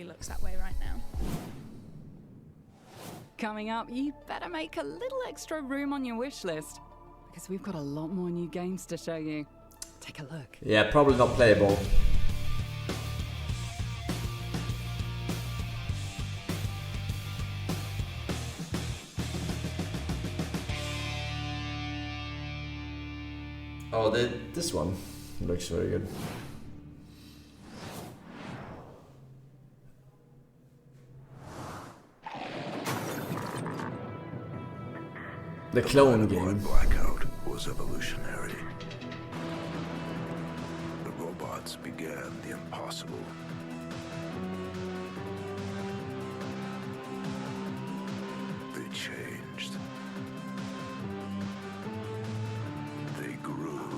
definitely looks that way right now. Coming up, you better make a little extra room on your wish list, because we've got a lot more new games to show you. Take a look. Yeah, probably not playable. Oh, this one looks very good. The clone game. Blackout was evolutionary. The robots began the impossible. They changed. They grew.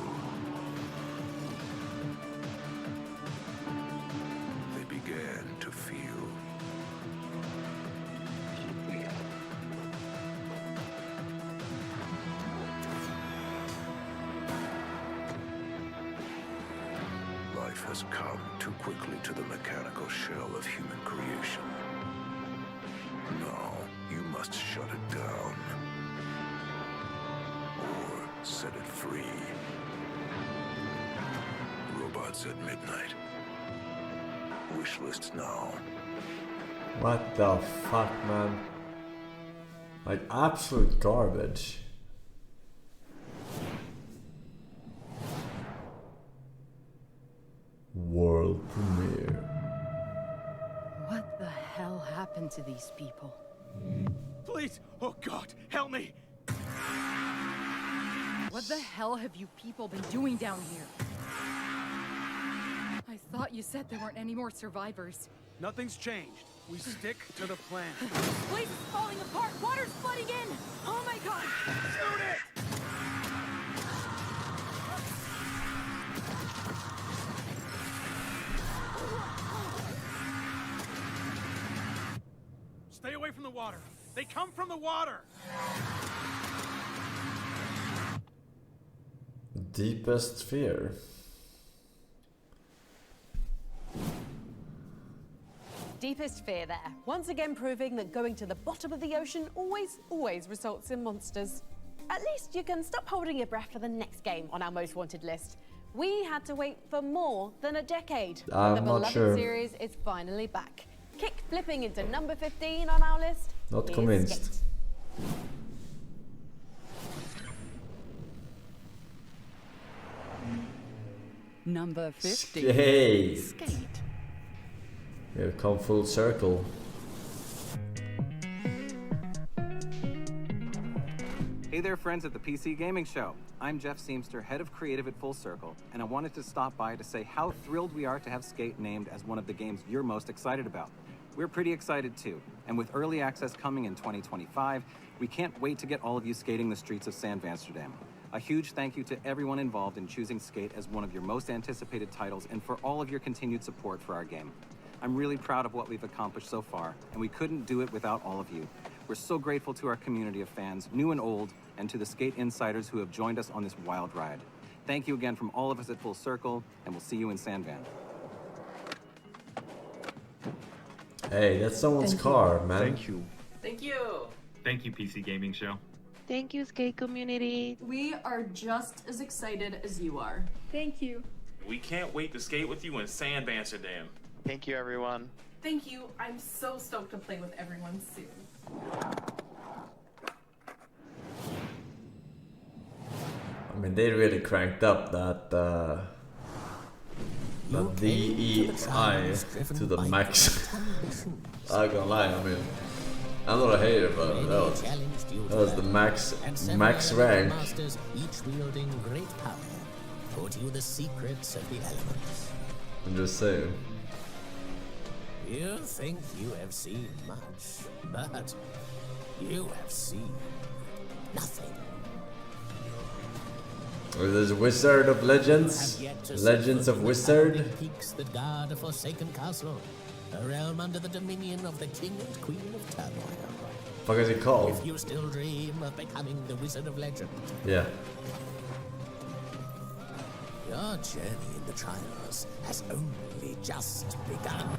They began to feel. Life has come too quickly to the mechanical shell of human creation. Now, you must shut it down. Or set it free. Robots at midnight. Wish lists now. What the fuck, man? Like absolute garbage. World premiere. What the hell happened to these people? Please! Oh God, help me! What the hell have you people been doing down here? I thought you said there weren't any more survivors. Nothing's changed. We stick to the plan. Place is falling apart. Water's flooding in. Oh my God! Shoot it! Stay away from the water. They come from the water. Deepest fear. Deepest fear there. Once again proving that going to the bottom of the ocean always results in monsters. At least you can stop holding your breath for the next game on our most wanted list. We had to wait for more than a decade. I'm the not beloved sure. series is finally back. Kick flipping into number 15 on our list. Not is convinced. Skate. Number 50. Skate. Skate. We have come full circle. Hey there, friends at the PC Gaming Show. I'm Jeff Seamster, head of creative at Full Circle, and I wanted to stop by to say how thrilled we are to have Skate named as one of the games you're most excited about. We're pretty excited too, and with early access coming in 2025, we can't wait to get all of you skating the streets of San Amsterdam. A huge thank you to everyone involved in choosing Skate as one of your most anticipated titles and for all of your continued support for our game. I'm really proud of what we've accomplished so far, and we couldn't do it without all of you. We're so grateful to our community of fans, new and old, and to the Skate insiders who have joined us on this wild ride. Thank you again from all of us at Full Circle, and we'll see you in Sandvan. Hey, that's someone's car, man. Thank you. Thank you. Thank you, PC Gaming Show. Thank you, Skate community. We are just as excited as you are. Thank you. We can't wait to skate with you in San Amsterdam. Thank you, everyone. Thank you. I'm so stoked to play with everyone soon. I mean, they really cranked up that DEI to the max. I'm gonna lie, I mean, I'm not a hater, but that was the max rank. Masters, each wielding great power, taught you the secrets of the elements. I'm just saying. You think you have seen much, but you have seen nothing. There's Wizard of Legends, Legends of Wizard. Peaks that guard a forsaken castle, a realm under the dominion of the king and queen of turmoil. What is it called? If you still dream of becoming the Wizard of Legend, Yeah. your journey in the trials has only just begun.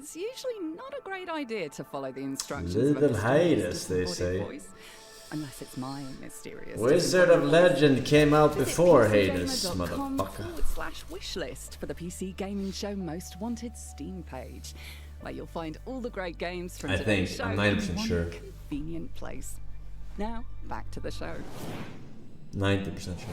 it's usually not a great idea to follow the instructions. Little hiatus, they say. Voice, unless it's my mysterious. Wizard of Legend came out before Hades, motherfucker. /wishlist for the PC Gaming Show Most Wanted Steam page, where you'll find all the great games from today's show I'm in 90% one sure. convenient place. Now, back to the show. 90% sure.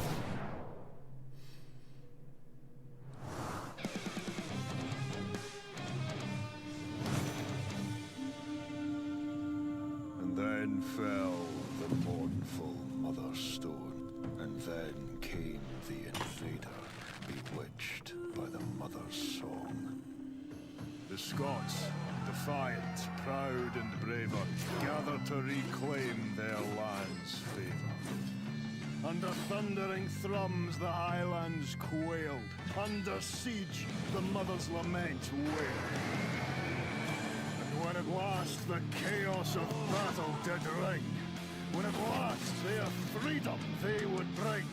And then fell the mournful Mother Stone, and then came the invader, bewitched by the Mother's song. The Scots, defiant, proud and braver, gathered to reclaim their land's favour. Under thundering thrums the highlands quailed, under siege the Mother's lament wailed. And when at last the chaos of battle did ring, when at last their freedom they would bring,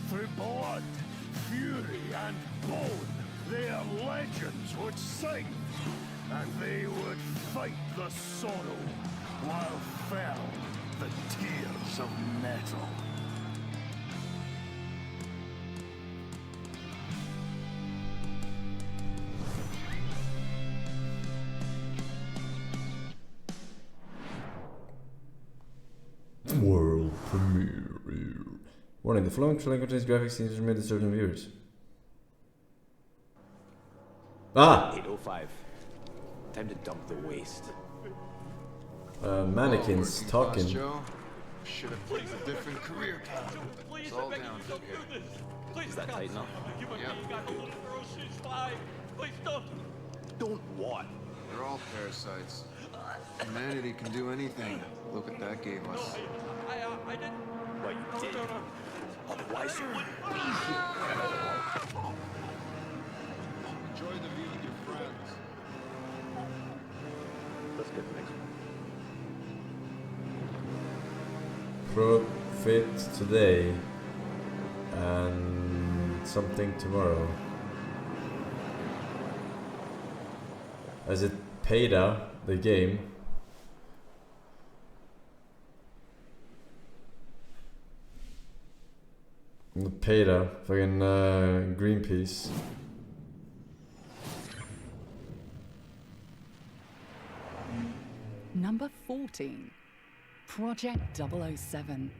through blood, fury and bone, their legends would sing, and they would fight the sorrow, while fell the tears of metal. World premiere. Warning, the following trailer contains graphic scenes made to certain viewers. Ah! 8:05. Time to dump the waste. Mannequins talking. Should have played a different career path. It's all down here. Is that tight enough? Yeah. Please don't. Don't what? They're all parasites. Humanity can do anything. Look what that gave us. I didn't. Well, you did. Otherwise, you wouldn't be here. Enjoy the view with your friends. Let's get the next one. Profit today and something tomorrow. As it Peta, the game. The Peta, fucking Greenpeace. Number 14, Project 007.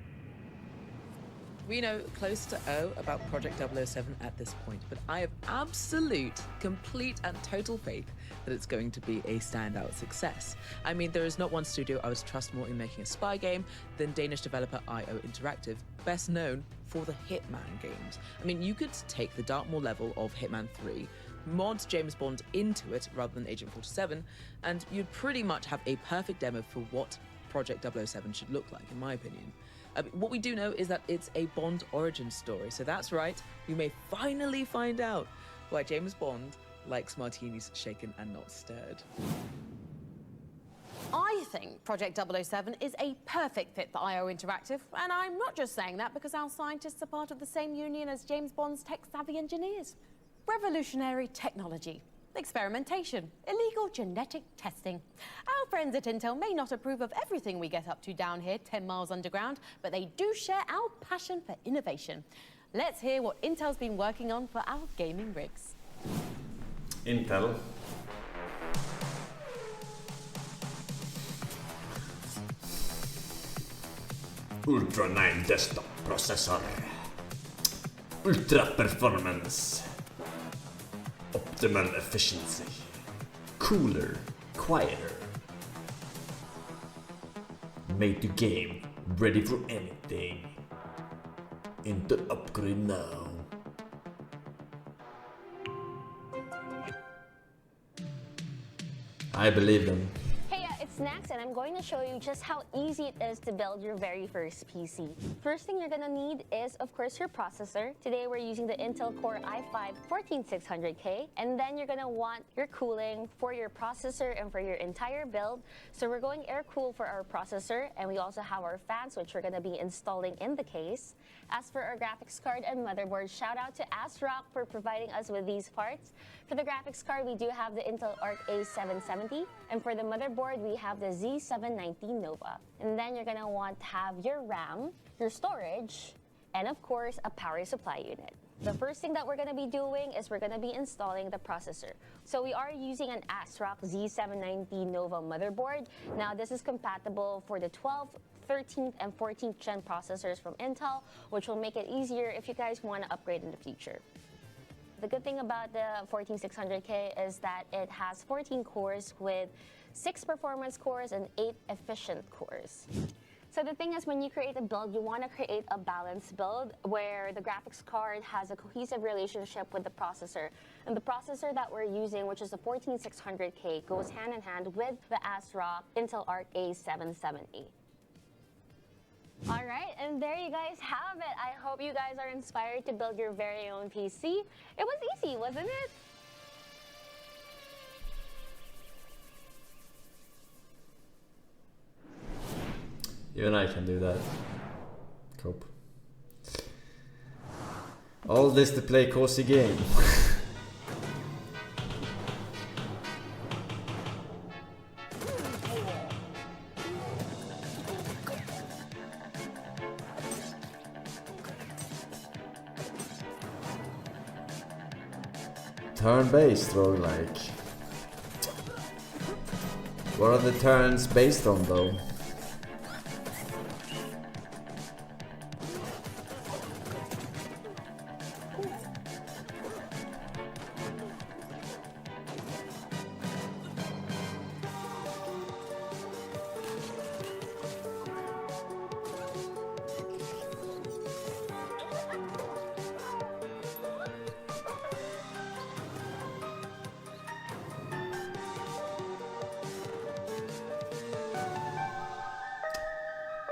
We know close to O about Project 007 at this point, but I have absolute, complete and total faith that it's going to be a standout success. I mean, there is not one studio I would trust more in making a spy game than Danish developer IO Interactive, best known for the Hitman games. I mean, you could take the Dartmoor level of Hitman 3, mod James Bond into it rather than Agent 47, and you'd pretty much have a perfect demo for what Project 007 should look like, in my opinion. What we do know is that it's a Bond origin story, so that's right, we may finally find out why James Bond likes martinis shaken and not stirred. I think Project 007 is a perfect fit for IO Interactive, and I'm not just saying that because our scientists are part of the same union as James Bond's tech-savvy engineers. Revolutionary technology, experimentation, illegal genetic testing. Our friends at Intel may not approve of everything we get up to down here 10 miles underground, but they do share our passion for innovation. Let's hear what Intel's been working on for our gaming rigs. Intel. Ultra 9 desktop processor. Ultra performance. Optimal efficiency. Cooler, quieter. Made to game, ready for anything. Intel upgrade now. I believe them. Hey, it's What's next, and I'm going to show you just how easy it is to build your very first PC. First thing you're gonna need is, of course, your processor. Today we're using the Intel Core i5-14600K, and then you're gonna want your cooling for your processor and for your entire build. So we're going air cool for our processor, and we also have our fans, which we're gonna be installing in the case. As for our graphics card and motherboard, shout out to ASRock for providing us with these parts. For the graphics card, we do have the Intel Arc A770, and for the motherboard, we have the Z790 Nova. And then you're gonna want to have your RAM, your storage, and of course, a power supply unit. The first thing that we're gonna be doing is we're gonna be installing the processor. So we are using an ASRock Z790 Nova motherboard. Now this is compatible for the 12th, 13th, and 14th gen processors from Intel, which will make it easier if you guys wanna upgrade in the future. The good thing about the 14600K is that it has 14 cores with 6 performance cores and 8 efficient cores. So the thing is, when you create a build, you want to create a balanced build where the graphics card has a cohesive relationship with the processor. And the processor that we're using, which is the 14600K, goes hand in hand with the ASRock Intel Arc A770. All right, and there you guys have it. I hope you guys are inspired to build your very own PC. It was easy, wasn't it? Even I can do that. Cope. All this to play cozy game. Turn-based roguelike. What are the turns based on though?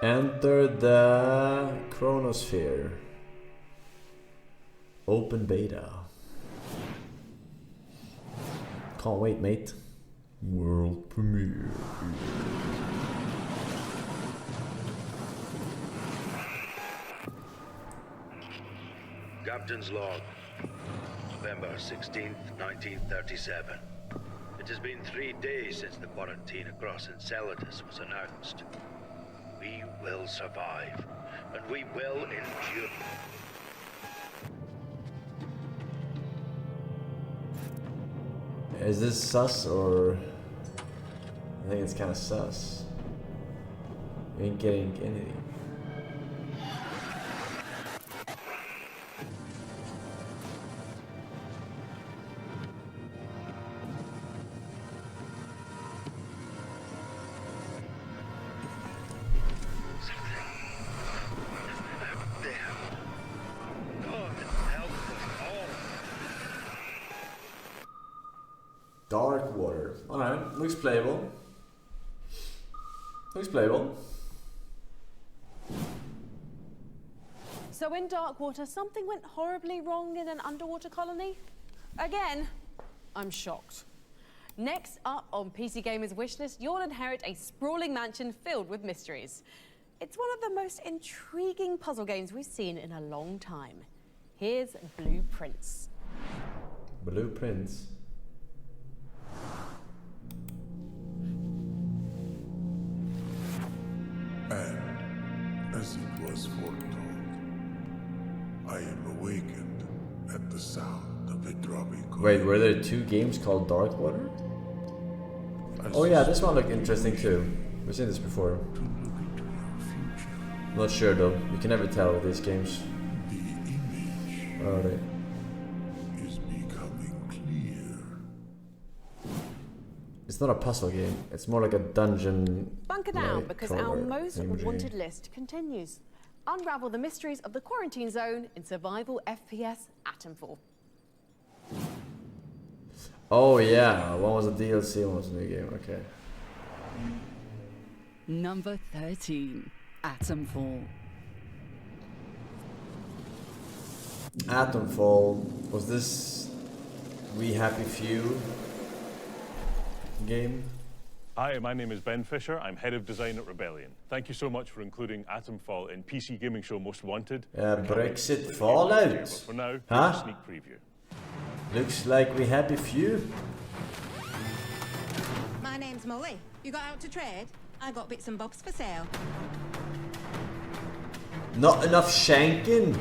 Enter the Chronosphere. Open beta. Can't wait, mate. World premiere. Captain's log. November 16th, 1937. It has been 3 days since the quarantine across Enceladus was announced. We will survive, and we will endure. Is this sus or? I think it's kind of sus. We ain't getting anything. Dark water. Alright, looks playable. Looks playable. So in Darkwater, something went horribly wrong in an underwater colony? Again, I'm shocked. Next up on PC Gamer's wishlist, you'll inherit a sprawling mansion filled with mysteries. It's one of the most intriguing puzzle games we've seen in a long time. Here's Blueprints. Blueprints. And as it was foretold, I am awakened at the sound of a dropping. Wait, were there 2 games called Darkwater? Oh yeah, this one looked interesting too. We've seen this before. Not sure though. You can never tell with these games. What are they? Is becoming clear. It's not a puzzle game. It's more like a dungeon. Bunker down, because our most wanted list continues. Unravel the mysteries of the quarantine zone in survival FPS Atomfall. Oh yeah, one was a DLC, one was a new game. Okay. Number 13, Atomfall. Atomfall. Was this We Happy Few game? Hi, my name is Ben Fisher. I'm head of design at Rebellion. Thank you so much for including Atomfall in PC Gaming Show Most Wanted. Brexit Fallout. But for now, Huh? a sneak preview. Looks like We Happy Few. My name's Molly. You got out to trade? I got bits and bobs for sale. Not enough shanking.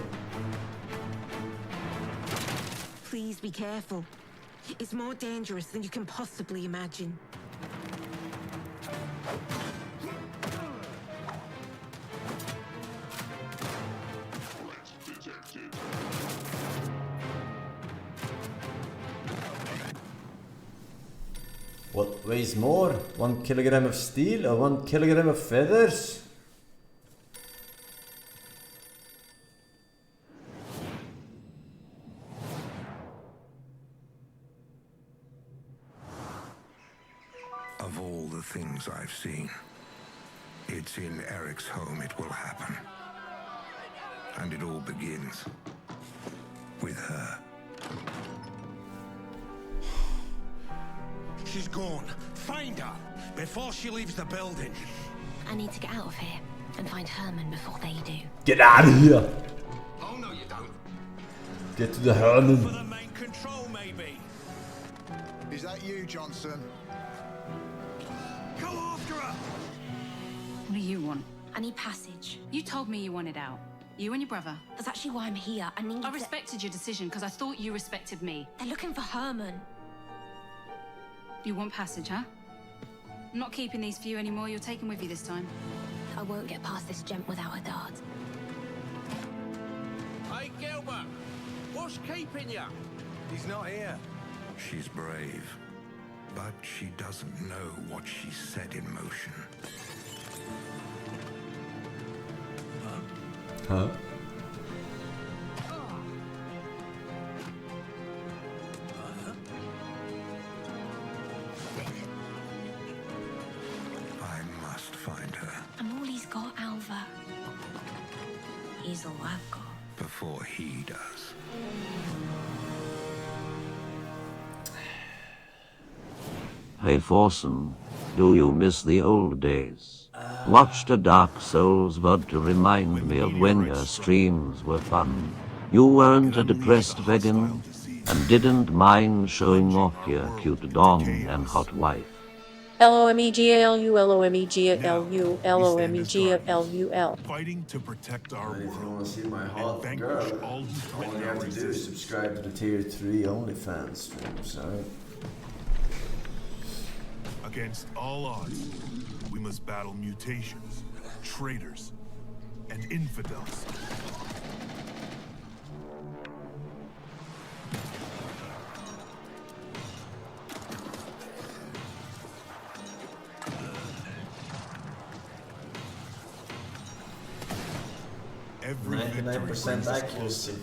Please be careful. It's more dangerous than you can possibly imagine. What weighs more? 1 kilogram of steel or 1 kilogram of feathers? Of all the things I've seen, it's in Eric's home it will happen. And it all begins with her. She's gone. Find her before she leaves the building. I need to get out of here and find Herman before they do. Get out of here! Oh no, you don't. Get to the Herman. For the main control, maybe. Is that you, Johnson? Go after her. What do you want? I need passage. You told me you wanted out. You and your brother. That's actually why I'm here. I respected your decision because I thought you respected me. They're looking for Herman. You want passage, huh? I'm not keeping these for you anymore. You're taking with you this time. I won't get past this gent without a dart. Hey, Gilbert. What's keeping you? He's not here. She's brave, but she doesn't know what she set in motion. Huh? I must find her I'm all he's got, Alva. He's all I've got. before he does. Hey Forsen, do you miss the old days? Watched a Dark Souls VOD to remind me of when your streams were fun. You weren't a depressed vegan and didn't mind showing off your cute dong and hot wife. LOMEGALU, LOMEGALU, LOMEGALUL. Fighting to protect our And if you want to see my and hot vanquish girl, all who all threaten you our have to do is existence. subscribe to the Tier 3 OnlyFans streams, alright? Against all odds, we must battle mutations, traitors, and infidels. Every 99% accuracy.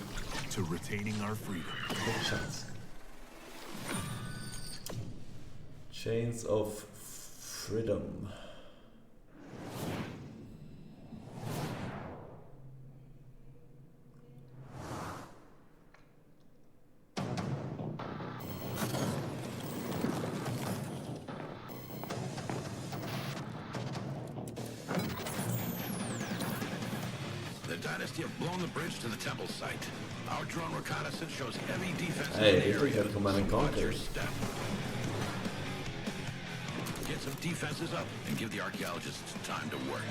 to retaining our freedom. Good chance. Chains of Freedom. The Dynasty have blown the bridge to the temple site. Our drone reconnaissance shows heavy defenses Hey, in the you think area. I'd Command and Watch your Conquer? step. Get some defenses up and give the archaeologists time to work.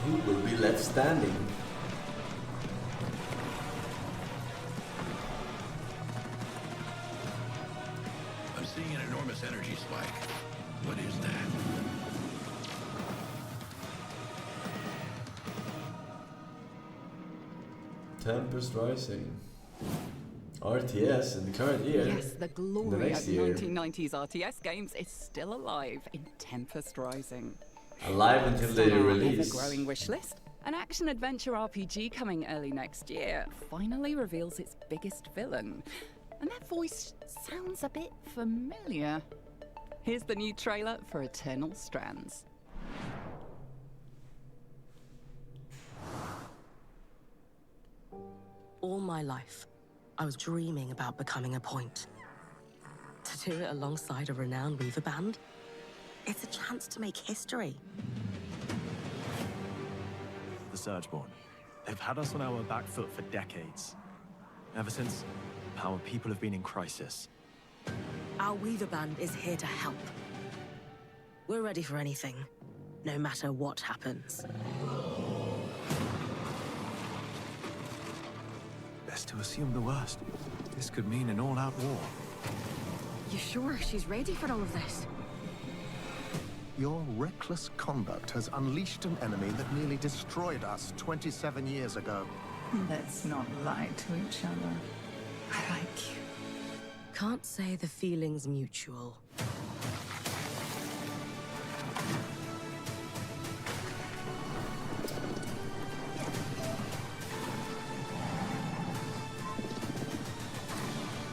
Who will be left standing? I'm seeing an enormous energy spike. What is that? Tempest Rising. RTS in the current year. Yes, the glory of next year. 1990s RTS games is still alive in Tempest Rising. Alive until they Some are release. ever-growing wish list, An action-adventure RPG coming early next year finally reveals its biggest villain. And that voice sounds a bit familiar. Here's the new trailer for Eternal Strands. All my life, I was dreaming about becoming a point. To do it alongside a renowned Weaver band, it's a chance to make history. The Surgeborn. They've had us on our back foot for decades. Ever since our people have been in crisis. Our Weaver band is here to help. We're ready for anything, no matter what happens. Best to assume the worst. This could mean an all-out war. You sure she's ready for all of this? Your reckless conduct has unleashed an enemy that nearly destroyed us 27 years ago. Let's not lie to each other. I like you. Can't say the feeling's mutual.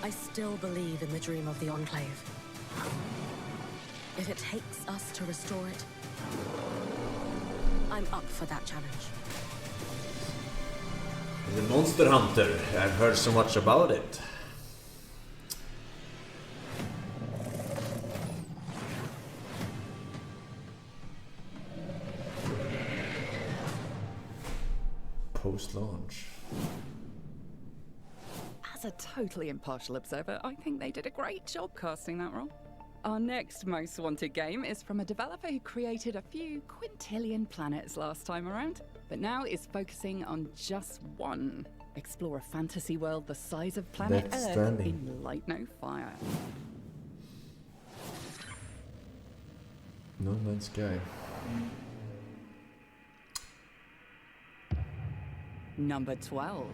I still believe in the dream of the Enclave. If it takes us to restore it, I'm up for that challenge. The Monster Hunter. I've heard so much about it. Post-launch. As a totally impartial observer, I think they did a great job casting that role. Our next most wanted game is from a developer who created a few quintillion planets last time around, but now is focusing on just one. Explore a fantasy world the size of planet Death Earth Stranding. in Light No Fire. No Man's Sky. Number 12.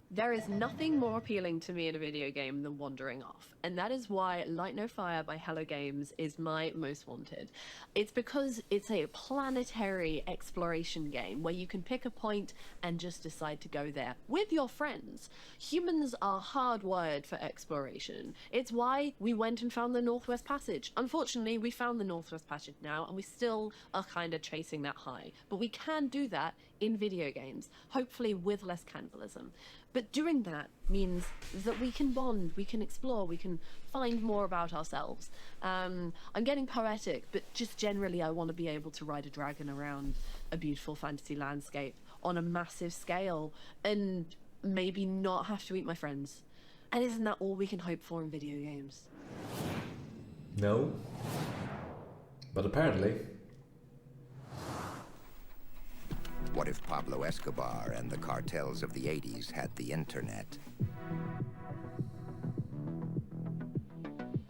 There is nothing more appealing to me in a video game than wandering off, and that is why Light No Fire by Hello Games is my most wanted. It's because it's a planetary exploration game where you can pick a point and just decide to go there with your friends. Humans are hardwired for exploration. It's why we went and found the Northwest Passage. Unfortunately, we found the Northwest Passage now, and we still are kind of chasing that high. But we can do that in video games, hopefully with less cannibalism. But doing that means that we can bond, we can explore, we can find more about ourselves. I'm getting poetic, but just generally I want to be able to ride a dragon around a beautiful fantasy landscape on a massive scale and maybe not have to eat my friends. And isn't that all we can hope for in video games? No. But apparently. What if Pablo Escobar and the cartels of the 80s had the internet?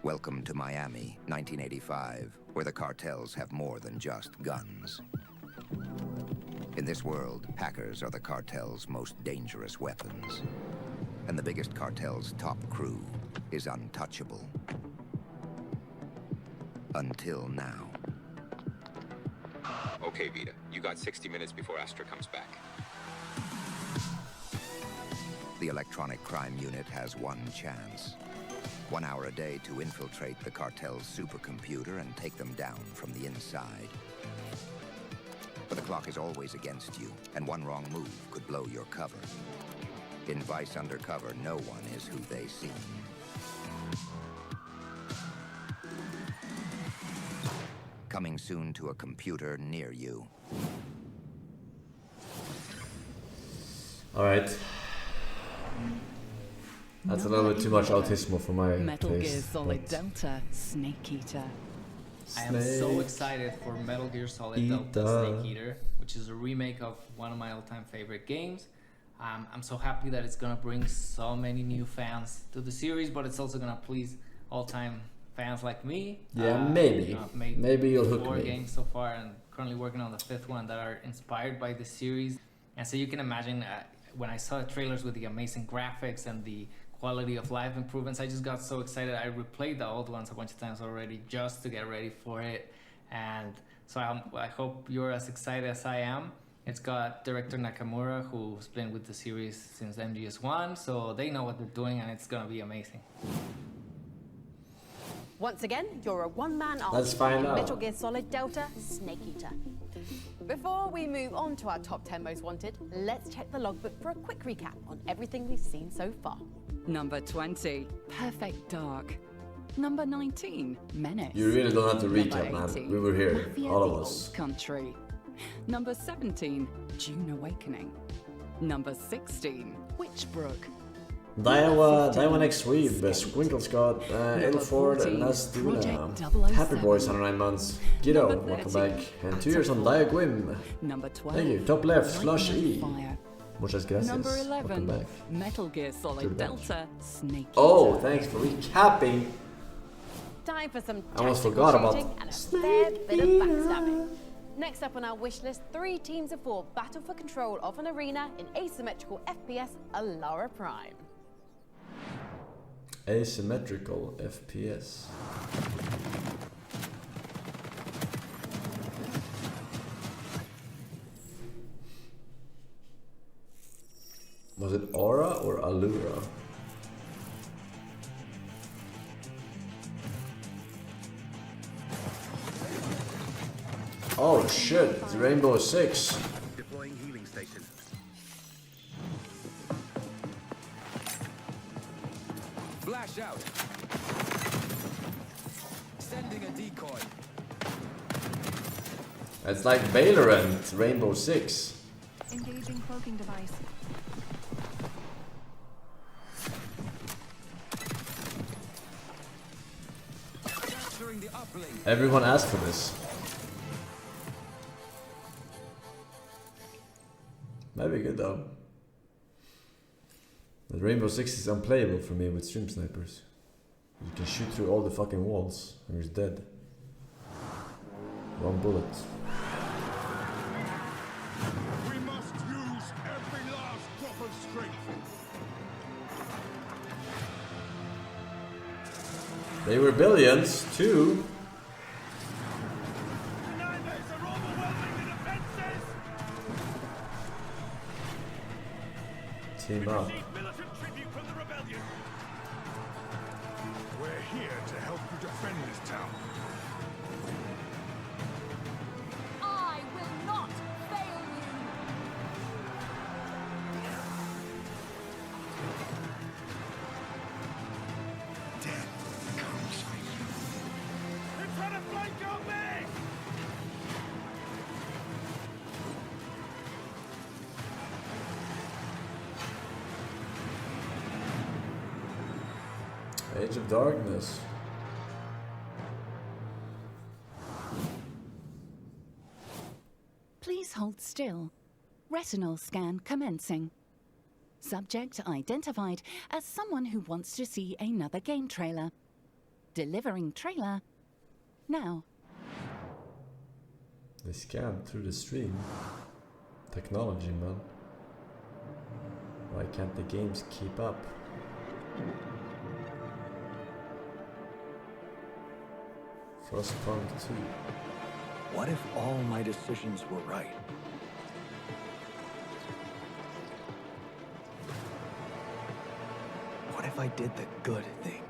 Welcome to Miami, 1985, where the cartels have more than just guns. In this world, hackers are the cartel's most dangerous weapons. And the biggest cartel's top crew is untouchable. Until now. Okay, Vita, you got 60 minutes before Astra comes back. The electronic crime unit has one chance. 1 hour a day to infiltrate the cartel's supercomputer and take them down from the inside. But the clock is always against you, and one wrong move could blow your cover. In Vice Undercover, no one is who they seem. Coming soon to a computer near you. Alright. That's a little bit too much autismo for my Metal Gear taste, Solid but- Delta Snake Eater. I am so Snake excited for Metal Gear Solid Delta Eater. Snake Eater, which is a remake of one of my all-time favorite games. I'm so happy that it's gonna bring so many new fans to the series, but it's also gonna please all-time fans like me. Yeah, maybe. I've made Maybe you'll hook 4 me. games so far, and currently working on the 5th one that are inspired by the series. And so you can imagine when I saw the trailers with the amazing graphics and the quality of life improvements, I just got so excited. I replayed the old ones a bunch of times already just to get ready for it. And So I hope you're as excited as I am. It's got director Nakamura, who's been with the series since MGS1, so they know what they're doing, and it's gonna be amazing. Once again, you're a one-man army. Let's find out. Metal Gear Solid Delta Snake Eater. Before we move on to our top 10 most wanted, let's check the logbook for a quick recap on everything we've seen so far. Number 20, Perfect Dark. Number 19, Menace. You really don't have to Number recap, man. 18, We were here, Mafia, all the of us. Old Country. Number 17, June Awakening. Number 16, Witchbrook. Daiwa Next Weave, Squinkle Scott, Edelford, Nastuna, Happy Boys 109 months, Giddo, welcome back, and 2 years on Diagwim. Number 12, Thank you, top left, Slush E. Fire. Muchas gracias. Number Welcome 11, back. Metal Gear Solid Delta Snake Eater. Oh, thanks for recapping. Time for some I almost tactical forgot about shooting and a fair bit of backstabbing. Next up on our wish list, 3 teams of 4 battle for control of an arena in asymmetrical FPS Alara Prime. Asymmetrical FPS. Was it Aura or Allura? Oh shit, it's Rainbow Six. Deploying healing station. Flash out. Sending a decoy. It's like Valorant, Rainbow Six. Engaging cloaking device. Capturing the uplink. Everyone asked for this. That'd be good though. The Rainbow Six is unplayable for me with stream snipers. You can shoot through all the fucking walls and you're dead. One bullet. We must use every last drop of strength. They were billions too. Team up. We're here to help you defend this town. I will not fail you. Death comes. They're trying to flank on me! Age of Darkness. Please hold still. Retinal scan commencing. Subject identified as someone who wants to see another game trailer. Delivering trailer now. They scanned through the stream. Technology, man. Why can't the games keep up? Frostpunk 2. What if all my decisions were right? What if I did the good thing?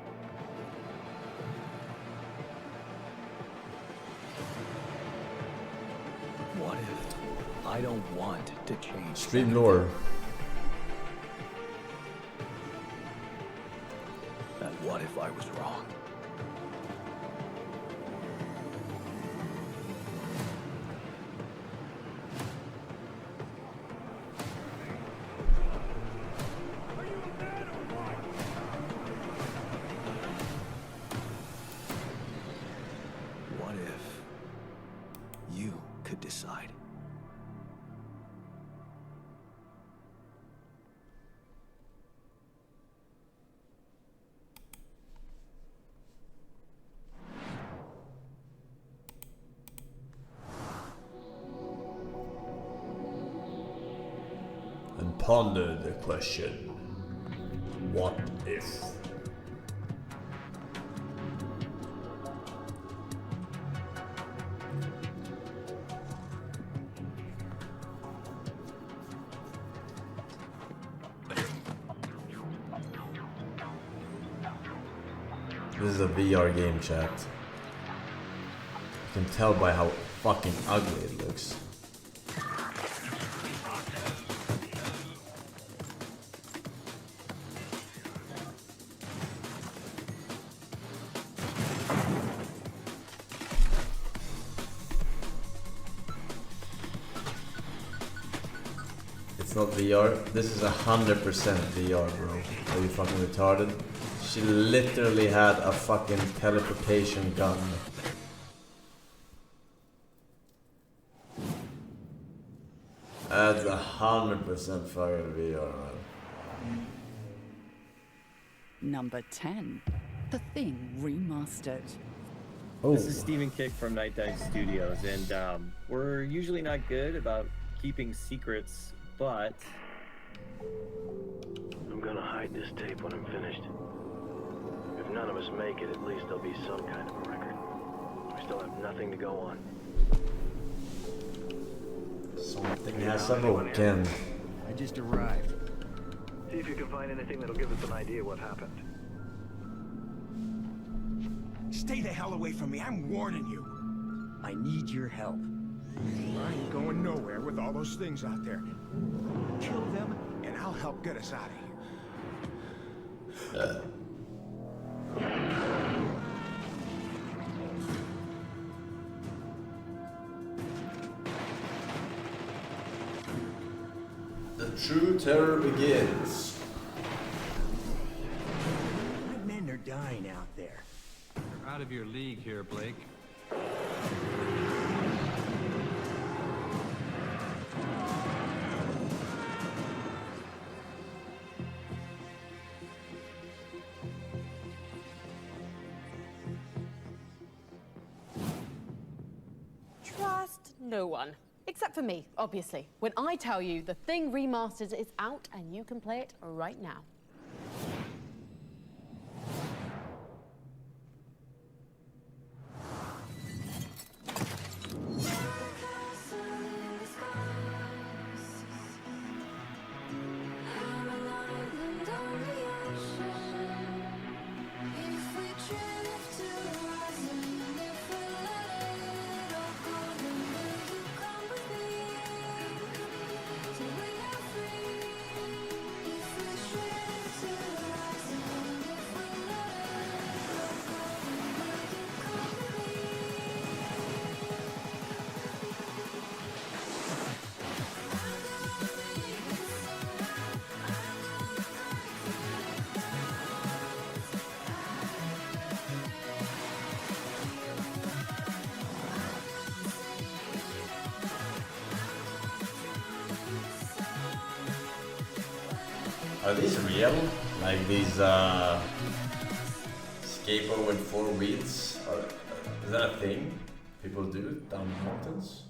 What if I don't want to change? Stream lore. And what if I was wrong? What if you could decide? And ponder the question, what if? This is a VR game, chat. You can tell by how fucking ugly it looks. It's not VR. This is 100% VR, bro. Are you fucking retarded? She literally had a fucking teleportation gun. That's 100% fire VR, man. Number 10. The Thing Remastered. Oh. This is Stephen Kick from Night Dive Studios, and we're usually not good about keeping secrets, but I'm gonna hide this tape when I'm finished. If none of us make it, at least there'll be some kind of a record. We still have nothing to go on. Something has broken. I just arrived. See if you can find anything that'll give us an idea what happened. Stay the hell away from me, I'm warning you. I need your help. I ain't going nowhere with all those things out there. Kill them, and I'll help get us out of here. The true terror begins. My men are dying out there. You're out of your league here, Blake. Trust no one. Except for me, obviously. When I tell you The Thing Remastered is out and you can play it right now. Are these real? Like these skateboard with 4 wheels? Is that a thing people do down mountains?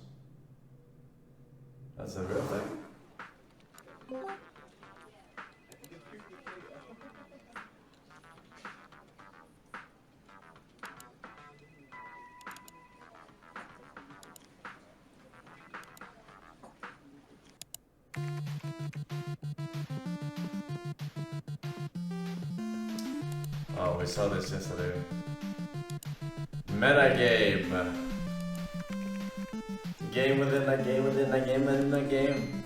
That's a real thing? Oh, we saw this yesterday. Metagame. Game within a game within a game within a game.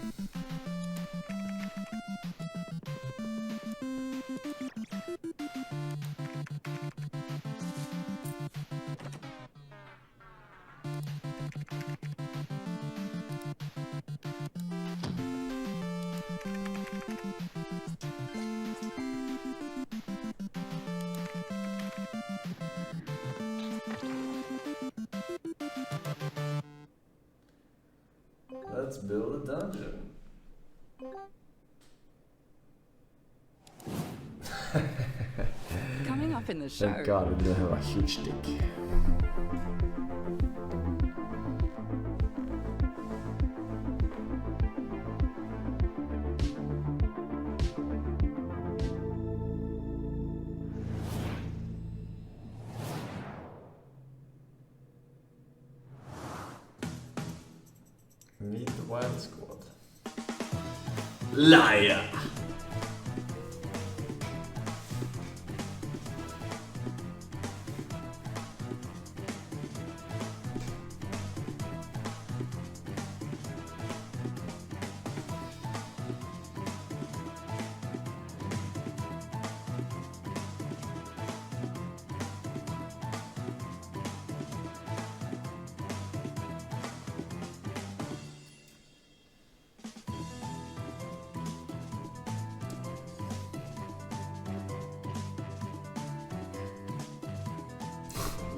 Let's build a dungeon. Coming up in the show. Thank God we don't have a huge dick. Meet the Wild Squad. Liar!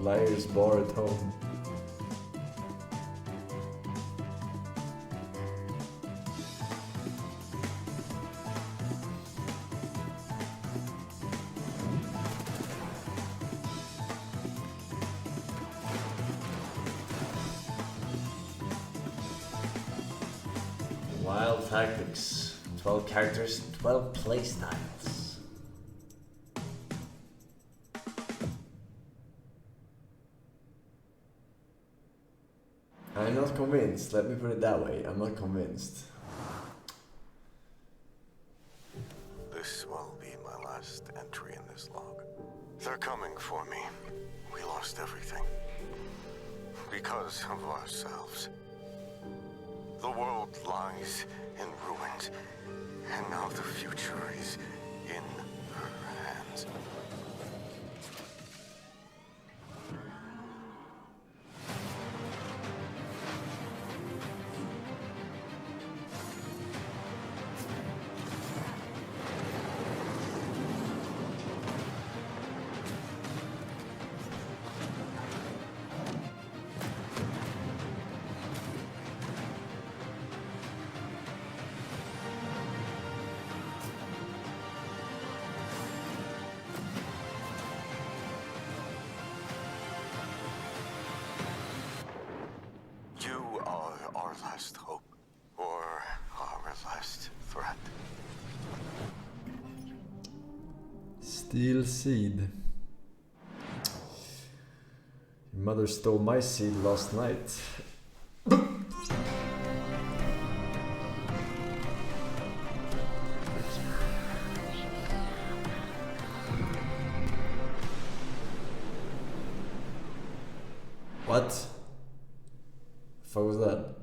Liar's bar at home. Wild Tactics. 12 characters, 12 playstyles. I'm not convinced, let me put it that way. I'm not convinced. This will be my last entry in this log. They're coming for me. We lost everything. Because of ourselves. The world lies in ruins, and now the future is in her hands. You are our last hope, or our last threat. Steel seed. Your mother stole my seed last night. What? The fuck was that?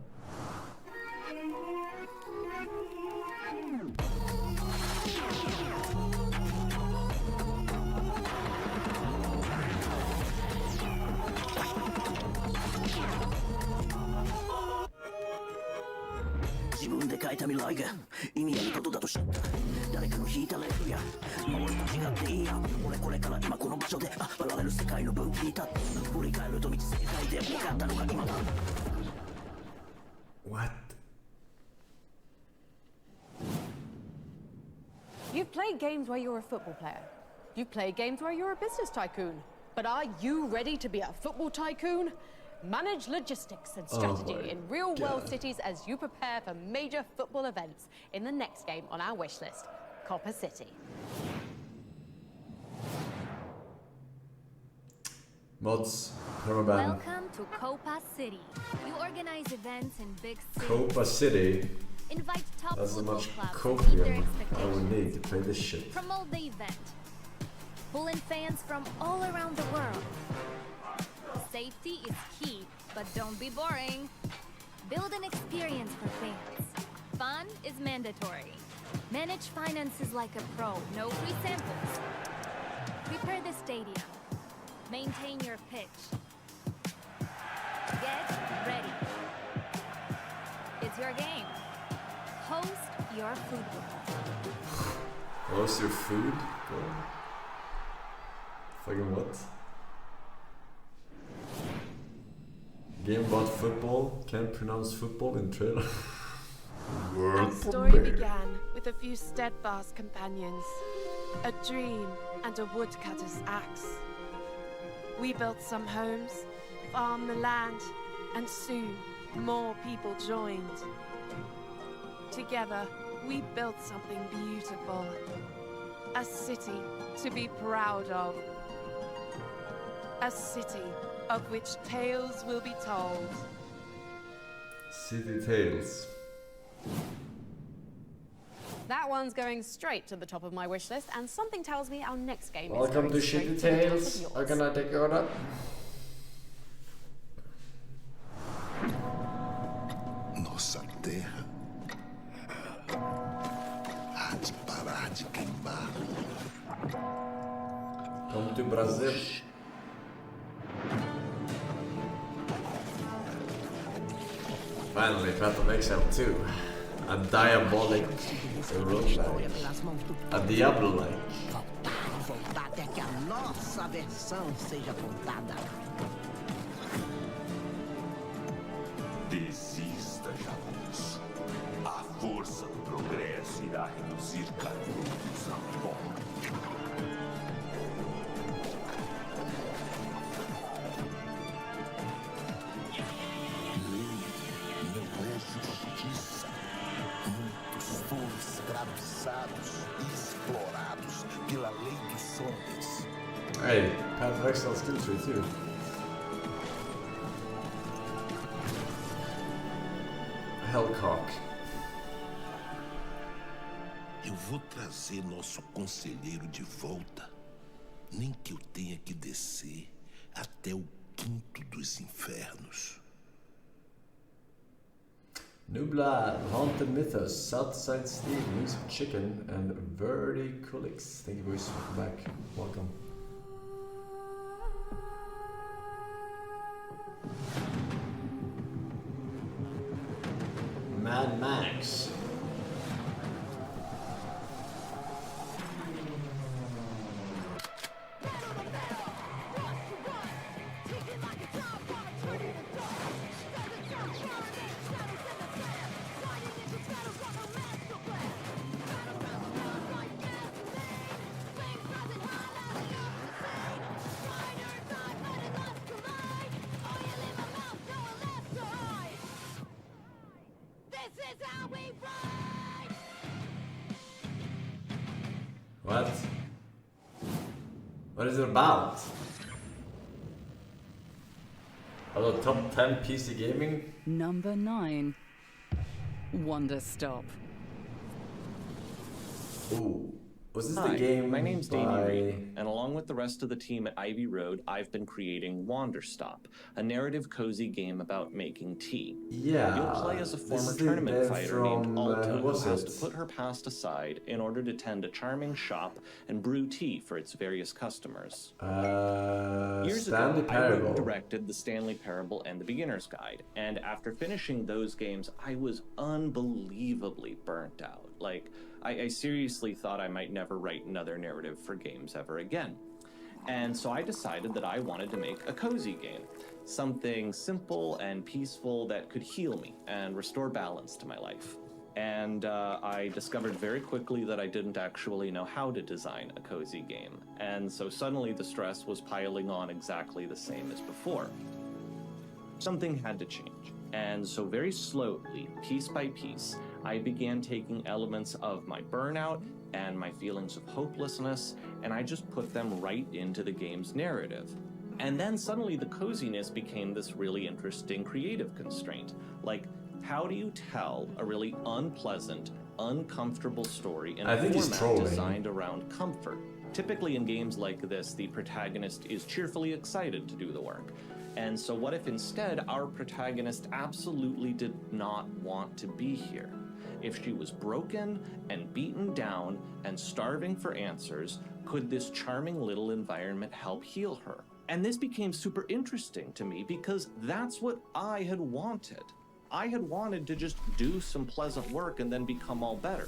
What? You've played games where you're a football player. You've played games where you're a business tycoon. But are you ready to be a football tycoon? Manage logistics and strategy in real-world cities as you prepare for major football events in the next game on our wish list, Copper City. Mods, permaban. Welcome to Copa City. You organize events in big cities. Copa City. Invite top That's how much football clubs to meet their copium I expectations. would need to play this shit. Promote the event. Pull in fans from all around the world. Safety is key, but don't be boring. Build an experience for fans. Fun is mandatory. Manage finances like a pro. No free samples. Prepare the stadium. Maintain your pitch. Get ready. It's your game. Host your food world. What's your food? Bro? Fucking what? Game about football, can't pronounce football in trailer. Our story began with a few steadfast companions, a dream and a woodcutter's axe. We built some homes, farmed the land, and soon more people joined. Together, we built something beautiful. A city to be proud of. A city of which tales will be told. City Tales. That one's going straight to the top of my wish list, and something tells me our next game Welcome is to going straight Shitty to the top of Tales. yours. How can I take your order? Nosarte. Come to Brazil. Finally, Path of Exile 2. A diabolic roguelike. A Diablo-like. vontade é que a nossa versão seja contada. Desista, Jabuz. A força do progresso irá reduzir canudos a pó. Não é justiça. Muitos foram escravizados e explorados pela lei dos homens. Hey, path of exile skill tree too. Hellcock. Eu vou trazer nosso conselheiro de volta. Nem que eu tenha que descer até o quinto dos infernos. New Blood, Haunted Mythos, Southside Steve, Music Chicken, and Verticulix. Thank you boys, welcome back. Welcome. Mad Max. What? What is it about? Hello, top 10 PC gaming? Number 9. Wonder Stop. Ooh. Was this Hi, the game my name's by... Danny Reed, and along with the rest of the team at Ivy Road, I've been creating Wanderstop, a narrative cozy game about making tea. Yeah, You'll play as a this former is the tournament dev fighter named from, Alta who who was has it? to put her past aside in order to tend a charming shop and brew tea for its various customers. Years Stanley ago, I Parable. wrote and directed The Stanley Parable and The Beginner's Guide, and after finishing those games, I was unbelievably burnt out. Like, I seriously thought I might never write another narrative for games ever again. And so I decided that I wanted to make a cozy game. Something simple and peaceful that could heal me and restore balance to my life. And I discovered very quickly that I didn't actually know how to design a cozy game. And so suddenly the stress was piling on exactly the same as before. Something had to change. And so very slowly, piece by piece, I began taking elements of my burnout and my feelings of hopelessness, and I just put them right into the game's narrative. And then suddenly the coziness became this really interesting creative constraint. Like, how do you tell a really unpleasant, uncomfortable story in I a think he's format trolling. designed around comfort? Typically in games like this, the protagonist is cheerfully excited to do the work. And so what if instead our protagonist absolutely did not want to be here? If she was broken and beaten down and starving for answers, could this charming little environment help heal her? And this became super interesting to me because that's what I had wanted. I had wanted to just do some pleasant work and then become all better.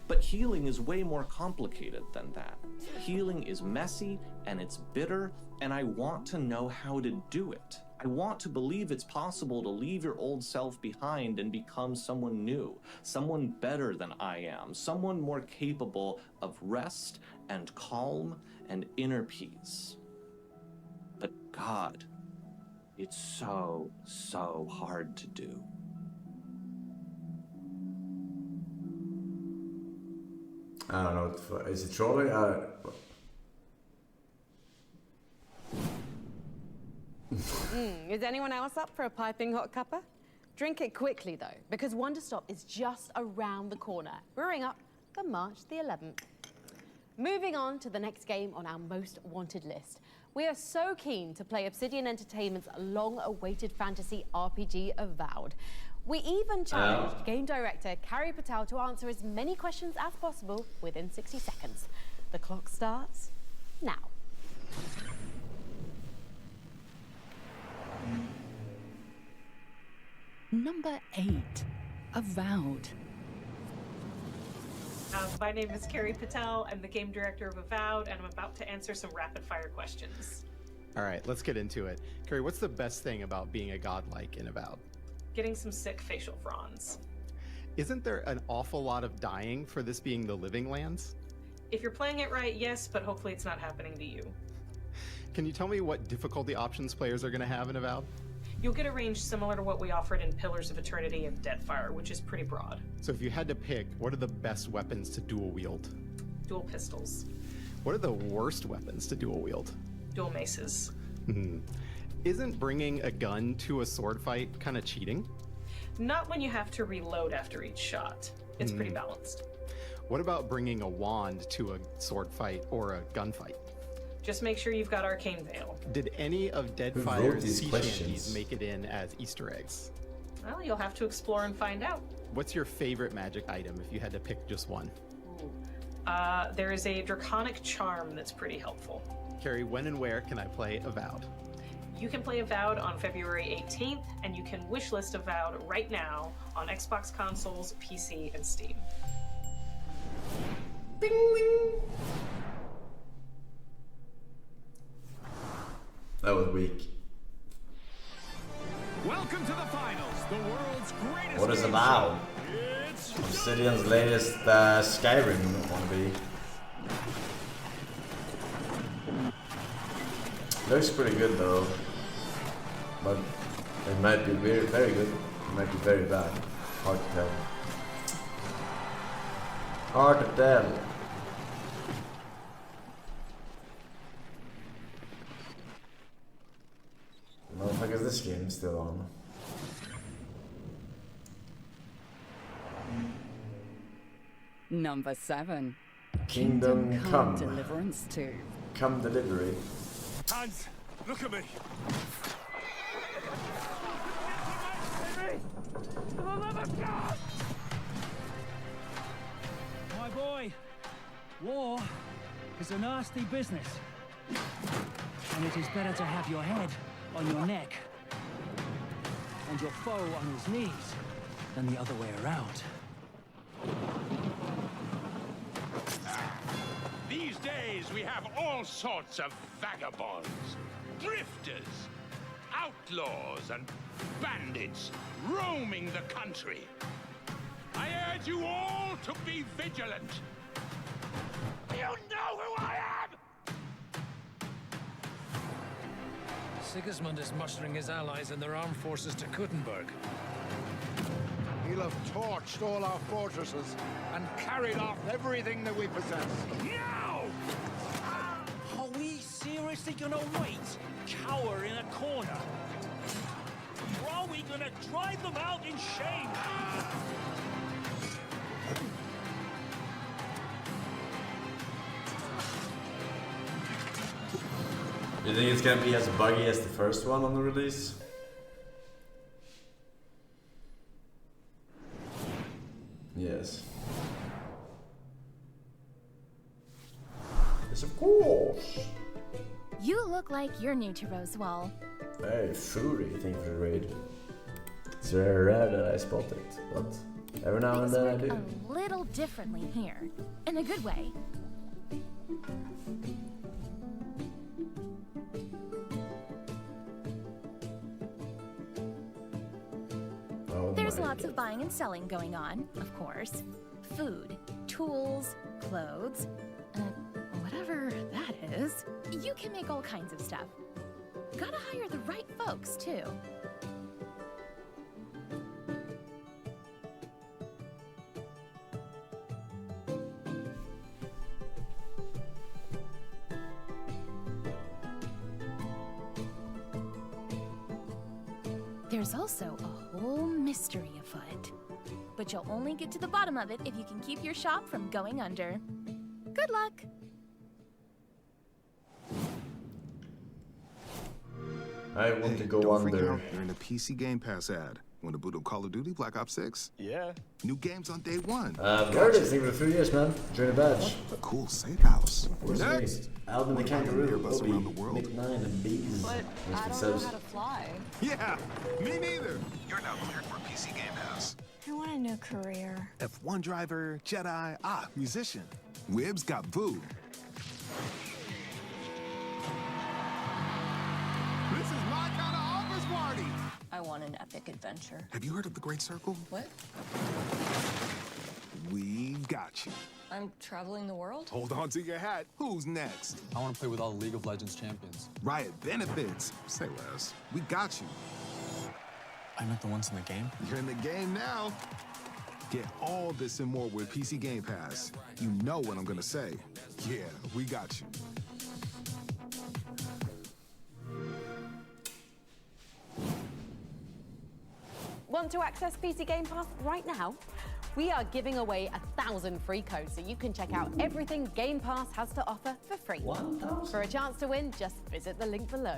But healing is way more complicated than that. Healing is messy and it's bitter, and I want to know how to do it. I want to believe it's possible to leave your old self behind and become someone new, someone better than I am, someone more capable of rest and calm and inner peace. But God, it's so, so hard to do. I don't know, is it trolling? Is anyone else up for a piping hot cuppa? Drink it quickly though, because Wonder Stop is just around the corner, brewing up for March the 11th. Moving on to the next game on our most wanted list. We are so keen to play Obsidian Entertainment's long-awaited fantasy RPG Avowed. We even challenged game director Carrie Patel to answer as many questions as possible within 60 seconds. The clock starts now. Number 8. Avowed. My name is Carrie Patel. I'm the game director of Avowed, and I'm about to answer some rapid-fire questions. All right, let's get into it. Carrie, what's the best thing about being a godlike in Avowed? Getting some sick facial fronds. Isn't there an awful lot of dying for this being the living lands? If you're playing it right, yes, but hopefully it's not happening to you. Can you tell me what difficulty options players are going to have in Avowed? You'll get a range similar to what we offered in Pillars of Eternity and Deadfire, which is pretty broad. So if you had to pick, what are the best weapons to dual wield? Dual pistols. What are the worst weapons to dual wield? Dual maces. Isn't bringing a gun to a sword fight kind of cheating? Not when you have to reload after each shot. It's pretty balanced. What about bringing a wand to a sword fight or a gunfight? Just make sure you've got Arcane Veil. Did any of Deadfire's sea shanties make it in as Easter eggs? Well, you'll have to explore and find out. What's your favorite magic item if you had to pick just one? There is a Draconic Charm that's pretty helpful. Carrie, when and where can I play Avowed? You can play Avowed on February 18th, and you can wishlist Avowed right now on Xbox consoles, PC, and Steam. Bing, bing. That was weak. Welcome to the finals, the world's greatest. What is Avowed? Obsidian's latest Skyrim wannabe. Looks pretty good though, but it might be very, very good. It might be very bad. Hard to tell. Hard to tell. Motherfucker, is this game still on? Number 7. Kingdom Come. Deliverance 2. Come Delivery. Hans, look at me. My boy, war is a nasty business. And it is better to have your head on your neck and your foe on his knees than the other way around. These days we have all sorts of vagabonds, drifters, outlaws, and bandits roaming the country. I urge you all to be vigilant. You know who I am! Sigismund is mustering his allies and their armed forces to Kuttenberg. He'll have torched all our fortresses and carried off everything that we possess. Now! Are we seriously gonna wait? Cower in a corner? Or are we gonna drive them out in shame? You think it's gonna be as buggy as the first one on the release? Yes. Yes, of course. You look like you're new to Rosewall. Hey, Fury, thank you for the raid. It's very rare that I spot it, but every now and then I do. A little differently here, in a good way. There's lots of buying and selling going on, of course. Food, tools, clothes, whatever that is. You can make all kinds of stuff. Gotta hire the right folks, too. There's also a whole mystery afoot. But you'll only get to the bottom of it if you can keep your shop from going under. Good luck! I want to go don't under. Freak out. You're in the PC Game Pass ad. Want to boot up Call of Duty Black Ops 6? Yeah. New games on day one. Heard it for 3 years, man. Join the badge. A cool safe house. Next. Alvin the Kangaroo, Airbus Bobby, around the world. Nick9, and Bees. But I don't know how to fly. Yeah, me neither. You're now cleared for PC Game Pass. I want a new career. F1 driver, Jedi, musician. Wibbs got boo. This is my kind of office party. I want an epic adventure. Have you heard of the Great Circle? What? We got you. I'm traveling the world? Hold on to your hat. Who's next? I want to play with all the League of Legends champions. Riot benefits. Say less. We got you. I meant the ones in the game? You're in the game now. Get all this and more with PC Game Pass. You know what I'm gonna say. Yeah, we got you. Want to access PC Game Pass right now? We are giving away 1,000 free codes so you can check out everything Game Pass has to offer for free. 1,000? For a chance to win, just visit the link below.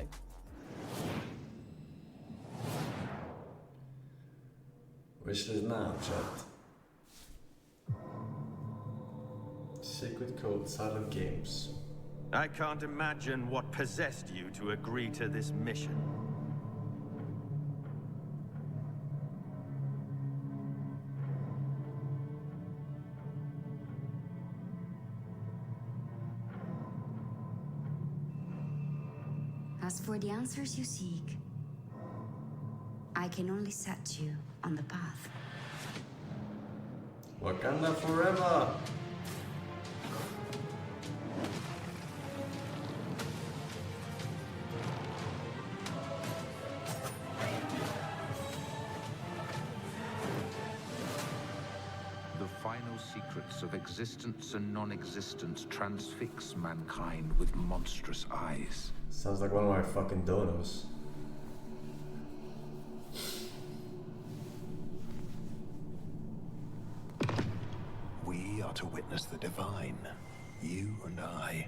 Wishlist now, chat. Secret code, silent games. I can't imagine what possessed you to agree to this mission. As for the answers you seek, I can only set you on the path. Wakanda forever! The final secrets of existence and non-existence transfix mankind with monstrous eyes. Sounds like one of my fucking donos. We are to witness the divine, you and I.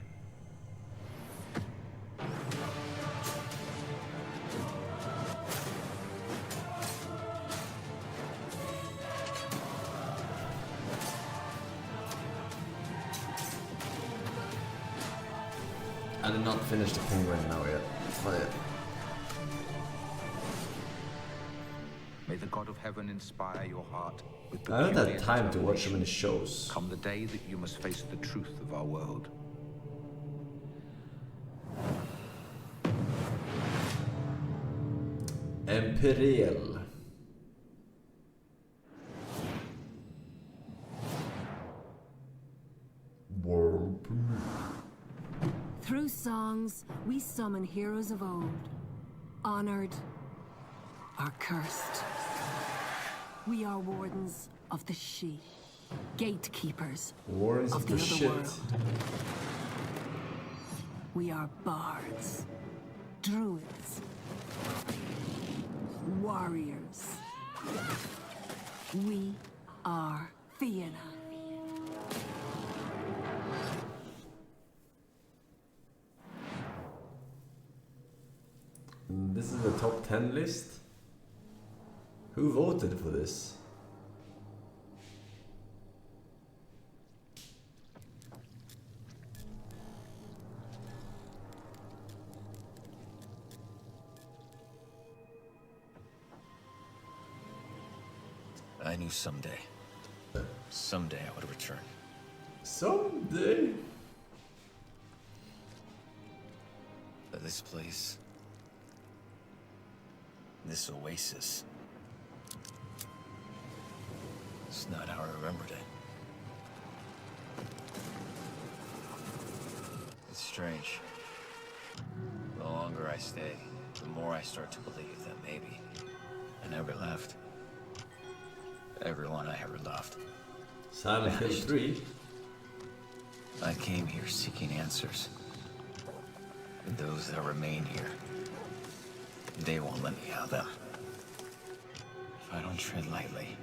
I did not finish the penguin now yet. But May the God of Heaven inspire your heart with I haven't had peculiar time to watch so determination. many shows. Come the day that you must face the truth of our world. Imperial. World. Through songs, we summon heroes of old. Honored or cursed. We are wardens of the she. Gatekeepers Wardens of of the the other shit. world. We are bards. Druids. Warriors. We are Fianna. This is the top 10 list. Who voted for this? I knew someday I would return. Someday? But this place, this oasis, it's not how I remembered it. It's strange. The longer I stay, the more I start to believe that maybe I never left. Everyone I ever loved. Silent Hill 3. I came here seeking answers. And those that remain here, they won't let me have them. If I don't tread lightly,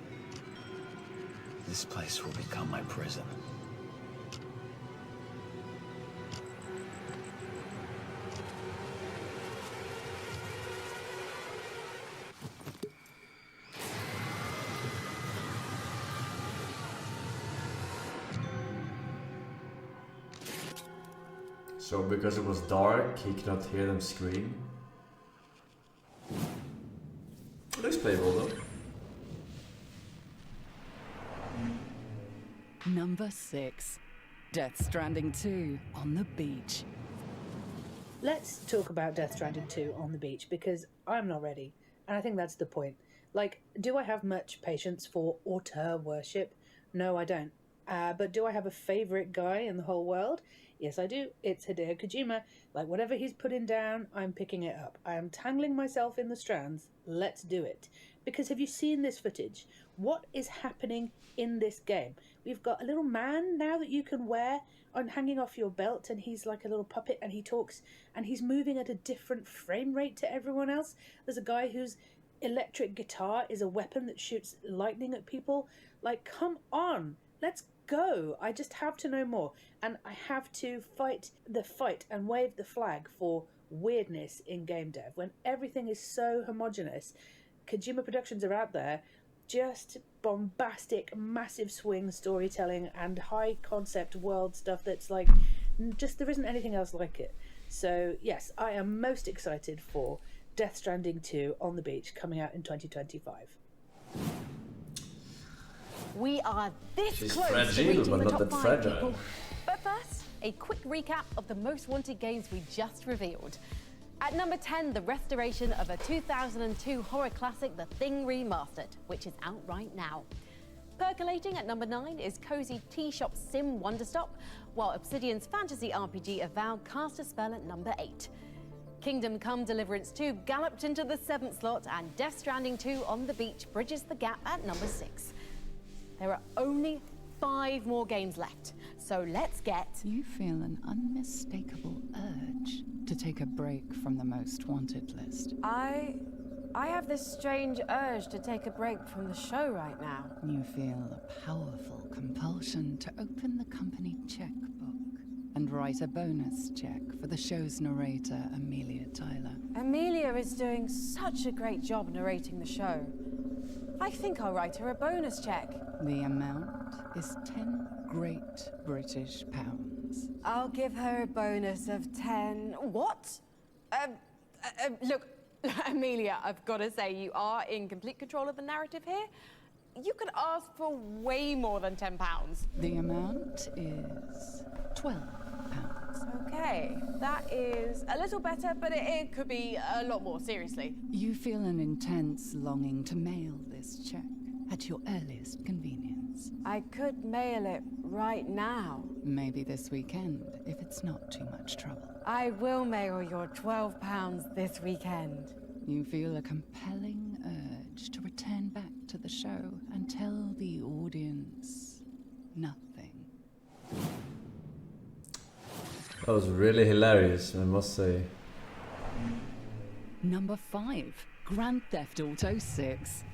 this place will become my prison. So because it was dark, he could not hear them scream. It looks playable though. Number 6. Death Stranding 2 on the beach. Let's talk about Death Stranding 2 on the beach, because I'm not ready. And I think that's the point. Like, do I have much patience for auteur worship? No, I don't. But do I have a favorite guy in the whole world? Yes, I do. It's Hideo Kojima. Like, whatever he's putting down, I'm picking it up. I am tangling myself in the strands. Let's do it. Because have you seen this footage? What is happening in this game? We've got a little man now that you can wear on hanging off your belt, and he's like a little puppet, and he talks, and he's moving at a different frame rate to everyone else. There's a guy whose electric guitar is a weapon that shoots lightning at people. Like, come on, let's go. I just have to know more, and I have to fight the fight and wave the flag for weirdness in game dev when everything is so homogenous. Kojima Productions are out there, just bombastic, massive swing storytelling and high concept world stuff that's like, just there isn't anything else like it. So yes, I am most excited for Death Stranding 2 on the beach, coming out in 2025. We are this She's close fragile, to reaching but the not top that 5, fragile. people. But first, a quick recap of the most wanted games we just revealed. At number 10, the restoration of a 2002 horror classic, The Thing Remastered, which is out right now. Percolating at number 9 is cozy tea shop sim Wonderstop, while Obsidian's fantasy RPG Avowed cast a spell at number 8. Kingdom Come Deliverance 2 galloped into the 7th slot, and Death Stranding 2 on the beach bridges the gap at number 6. There are only 5 more games left, so let's get... You feel an unmistakable urge to take a break from the most wanted list. I have this strange urge to take a break from the show right now. You feel a powerful compulsion to open the company checkbook and write a bonus check for the show's narrator, Amelia Tyler. Amelia is doing such a great job narrating the show. I think I'll write her a bonus check. The amount is 10 great British pounds. I'll give her a bonus of 10... What? Look, Amelia, I've got to say, you are in complete control of the narrative here. You could ask for way more than £10. The amount is 12 pounds. Okay, that is a little better, but it could be a lot more, seriously. You feel an intense longing to mail this check at your earliest convenience. I could mail it right now. Maybe this weekend, if it's not too much trouble. I will mail your £12 this weekend. You feel a compelling urge to return back to the show and tell the audience nothing. That was really hilarious, I must say. Number 5, Grand Theft Auto 6.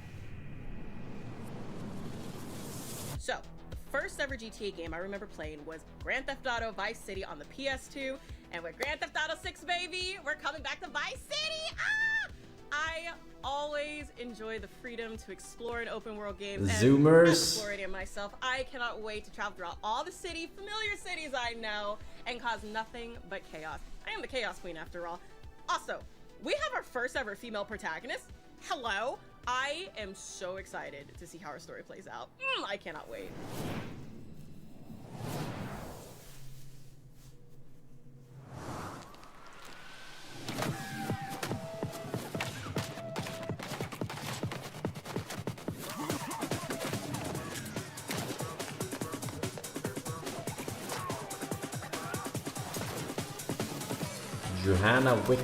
So, the first ever GTA game I remember playing was Grand Theft Auto Vice City on the PS2, and with Grand Theft Auto 6, baby, we're coming back to Vice City! Ah! I always enjoy the freedom to explore in open world games. Zoomers. And as a Floridian myself, I cannot wait to travel throughout all the familiar cities I know, and cause nothing but chaos. I am the Chaos Queen after all. Also, we have our first ever female protagonist. Hello. I am so excited to see how our story plays out. I cannot wait. Johanna Wick.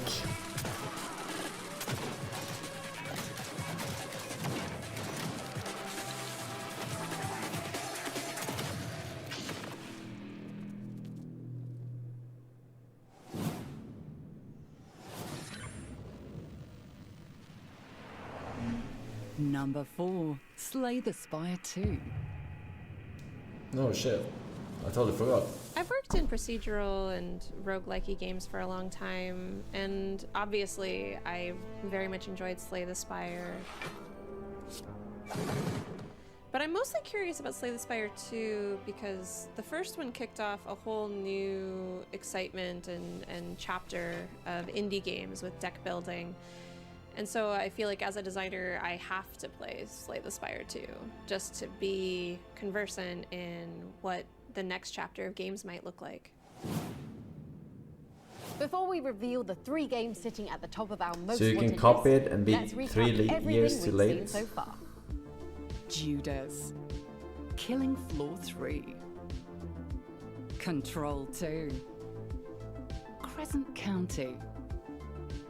Number 4, Slay the Spire 2. Oh shit. I totally forgot. I've worked in procedural and roguelike-y games for a long time, and obviously I very much enjoyed Slay the Spire. But I'm mostly curious about Slay the Spire 2 because the first one kicked off a whole new excitement and chapter of indie games with deck building. And so I feel like as a designer, I have to play Slay the Spire 2 just to be conversant in what the next chapter of games might look like. Before we reveal the 3 games sitting at the top of our most So you can wanted copy list, it and be let's recap 3 everything years too we've late. seen so far. Judas. Killing Floor 3. Control 2. Crescent County.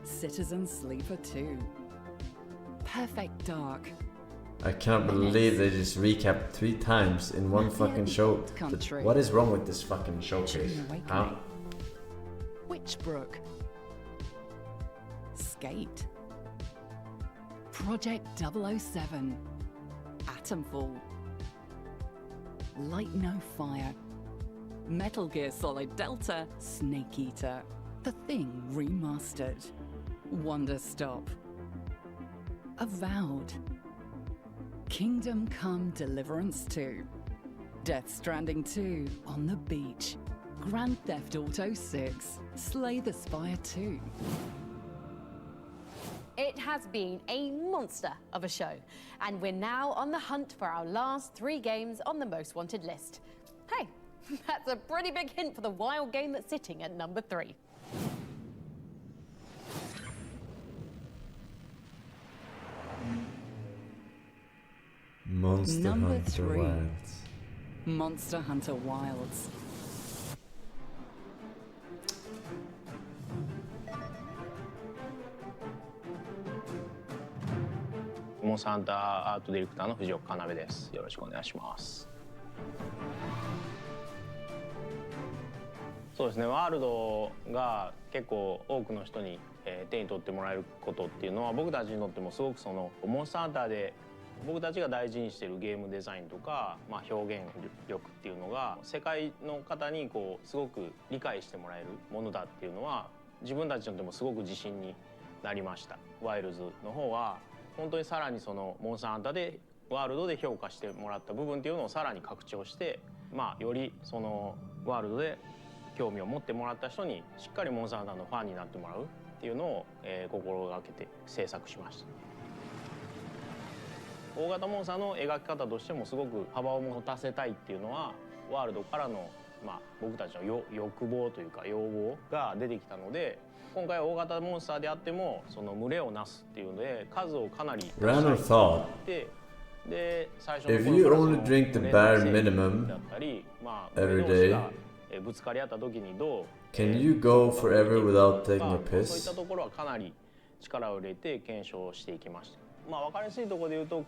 Citizen Sleeper 2. Perfect Dark. I cannot believe they just recapped 3 times in one fucking show. Country. What is wrong with this fucking showcase? Huh? Witchbrook. Skate. Project 007. Atomfall. Light No Fire. Metal Gear Solid Delta. Snake Eater. The Thing Remastered. Wonder Stop. Avowed. Kingdom Come Deliverance 2. Death Stranding 2 On the Beach. Grand Theft Auto 6. Slay the Spire 2. It has been a monster of a show, and we're now on the hunt for our last 3 games on the most wanted list. Hey, that's a pretty big hint for the wild game that's sitting at number 3. Monster Number Hunter 3. Wilds. Monster Hunter Wilds.モンスターハンターアートディレクターの藤岡要です。よろしくお願いします。そうですね、ワールドが結構多くの人に、手に取ってもらえることっていうのは僕たちにとってもすごくそのモンスターハンターで僕たちが大事にしているゲームデザインとか、表現力っていうのが世界の方にこうすごく理解してもらえるものだっていうのは自分たちにとってもすごく自信になりました。ワイルズの方は本当にさらにそのモンスターハンターでワールドで評価してもらった部分っていうのをさらに拡張して、よりそのワールドで興味を持ってもらった人にしっかりモンスターハンターのファンになってもらうっていうのを、心がけて制作しました。大型モンスターの描き方としてもすごく幅を持たせたいっていうのはワールドからの、僕たちの欲望というか要望が出てきたので、今回は大型モンスターであってもその群れをなすっていうので数をかなり Random thought. で最初の If you only drink the bare minimum だったり、every 群れ同士 day, がぶつかり合った時にどう can you go forever without taking a そういっ piss? たところはかなり力を入れて検証していきました。分かりやすいところで言うと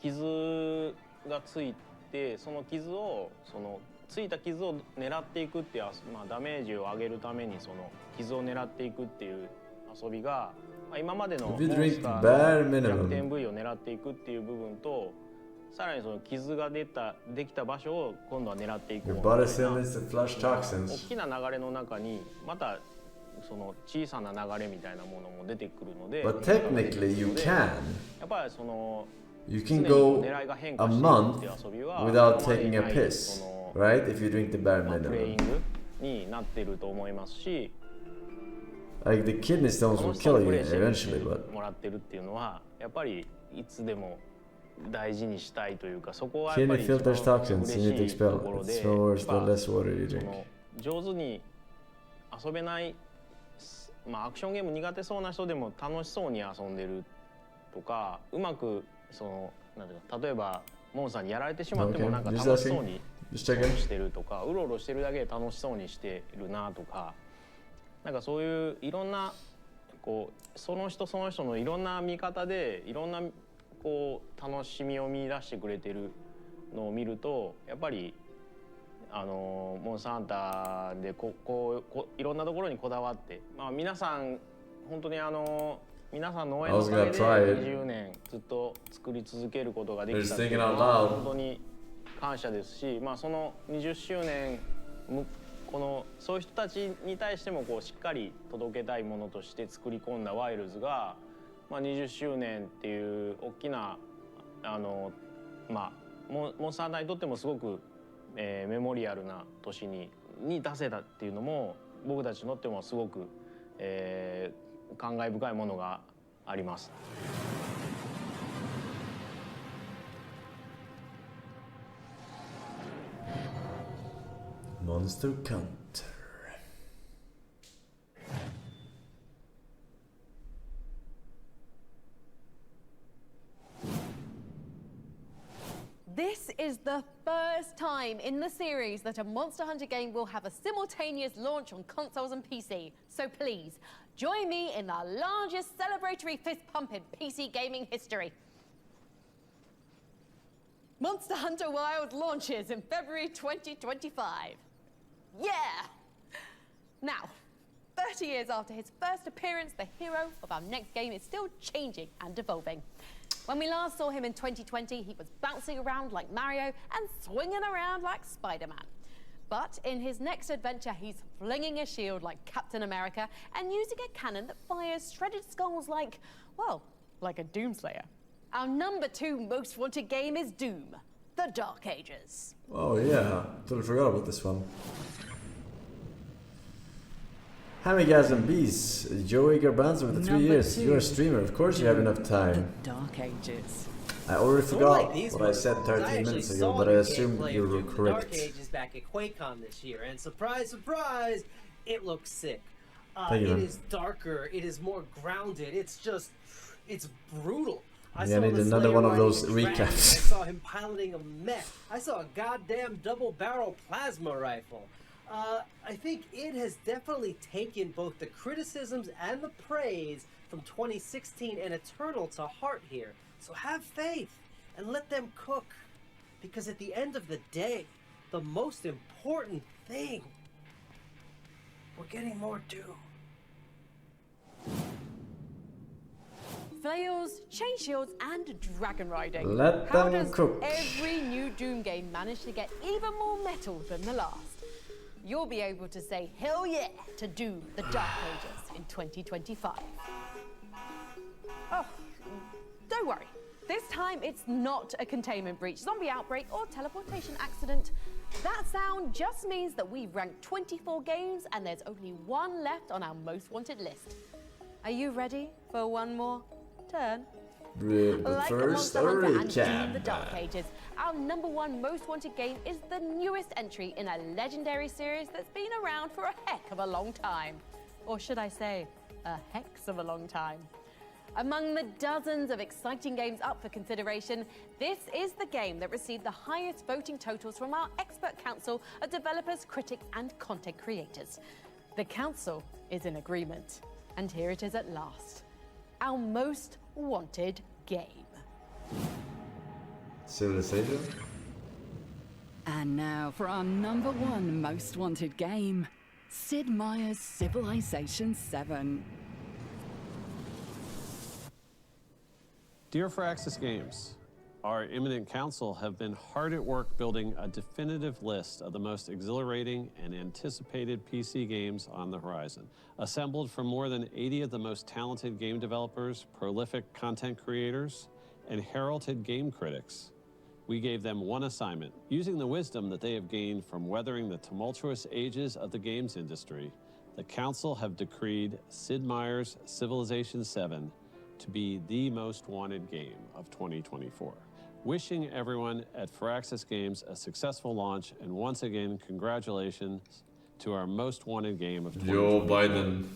傷がついてそのついた傷を狙っていくっていう、ダメージを上げるためにその傷を狙っていくっていう遊びが、今までのモンスターの弱点部位を狙っていくっていう部分とさらにその傷ができた場所を今度は狙っていくみたいな大きな流れの中にまたその小さな流れみたいなものも出てくるので But technically you can. やっぱりその You can go a month without taking a piss, right? If you drink the bare プレイ minimum. ングになってると思いますし Like the kidney stones will kill you eventually, but もらってるっていうのはやっぱりいつでも大事にしたいというかそこはやっぱ kidney り一番 filters toxins 嬉 you need to しいと expel. ころ It で stores the less water you そ drink. の上手に遊べないアクションゲーム苦手そうな人でも楽しそうに遊んでるとかうまくそのなんていうか例えばモンスターにやられてしまってもなんか楽しそうにしてるとかうろうろしてるだけで楽しそうにしてるなとかなんかそういういろんなこうその人その人のいろんな見方でいろんなこう楽しみを見出してくれてるのを見るとやっぱりモンスターハンターでいろんなところにこだわって、皆さん本当に皆さんの応援のおかげで20年ずっと作り続けることができたっていうのは本当に感謝ですし、その20周年そういう人たちに対してもこうしっかり届けたいものとして作り込んだワイルズが、20周年っていう大きなモンスターハンターにとってもすごくメモリアルな年に出せたっていうのも僕たちにとってもすごく、感慨深いものがあります。Monster Counter. This is the first time in the series that a Monster Hunter game will have a simultaneous launch on consoles and PC. So please, join me in the largest celebratory fist pump in PC gaming history. Monster Hunter Wilds launches in February 2025. Yeah! Now, 30 years after his first appearance, the hero of our next game is still changing and evolving. When we last saw him in 2020, he was bouncing around like Mario and swinging around like Spider-Man. But in his next adventure, he's flinging a shield like Captain America and using a cannon that fires shredded skulls like, well, like a Doomslayer. Our number 2 most wanted game is Doom, The Dark Ages. Oh yeah, totally forgot about this one. Hammy guys and bees, Joey Garbanzo with the 3 years. You're a streamer, of course you have enough time. Dark Ages. I already forgot what I said 13 minutes ago, but I assumed you were correct. Dark Ages back at QuakeCon this year, and surprise, surprise, it looks sick. Thank you, it man. is darker, it is more grounded, it's brutal. I need another one of those recaps. I saw him piloting a mech. I saw a goddamn double-barrel plasma rifle. I think it has definitely taken both the criticisms and the praise from 2016 and Eternal to heart here. So have faith and let them cook. Because at the end of the day, the most important thing, we're getting more Doom. Flails, chain shields, and dragon riding. Let How them does cook. every new Doom game manage to get even more metal than the last? You'll be able to say hell yeah to Doom, The Dark Ages in 2025. Oh, don't worry. This time it's not a containment breach, zombie outbreak, or teleportation accident. That sound just means that we've ranked 24 games and there's only one left on our most wanted list. Are you ready for one more turn? But Like first, a Monster Hunter and Doom, recap. The Dark Ages, our number 1 most wanted game is the newest entry in a legendary series that's been around for a heck of a long time. Or should I say, a hex of a long time. Among the dozens of exciting games up for consideration, this is the game that received the highest voting totals from our expert council of developers, critics, and content creators. The council is in agreement, and here it is at last. Our most wanted game. Civilization? And now for our number 1 most wanted game, Sid Meier's Civilization 7. Dear Firaxis Games, our imminent council have been hard at work building a definitive list of the most exhilarating and anticipated PC games on the horizon. Assembled from more than 80 of the most talented game developers, prolific content creators, and heralded game critics, we gave them one assignment. Using the wisdom that they have gained from weathering the tumultuous ages of the games industry, the council have decreed Sid Meier's Civilization 7 to be the most wanted game of 2024. Wishing everyone at Firaxis Games a successful launch, and once again, congratulations to our most wanted game of 2024. Joe Biden.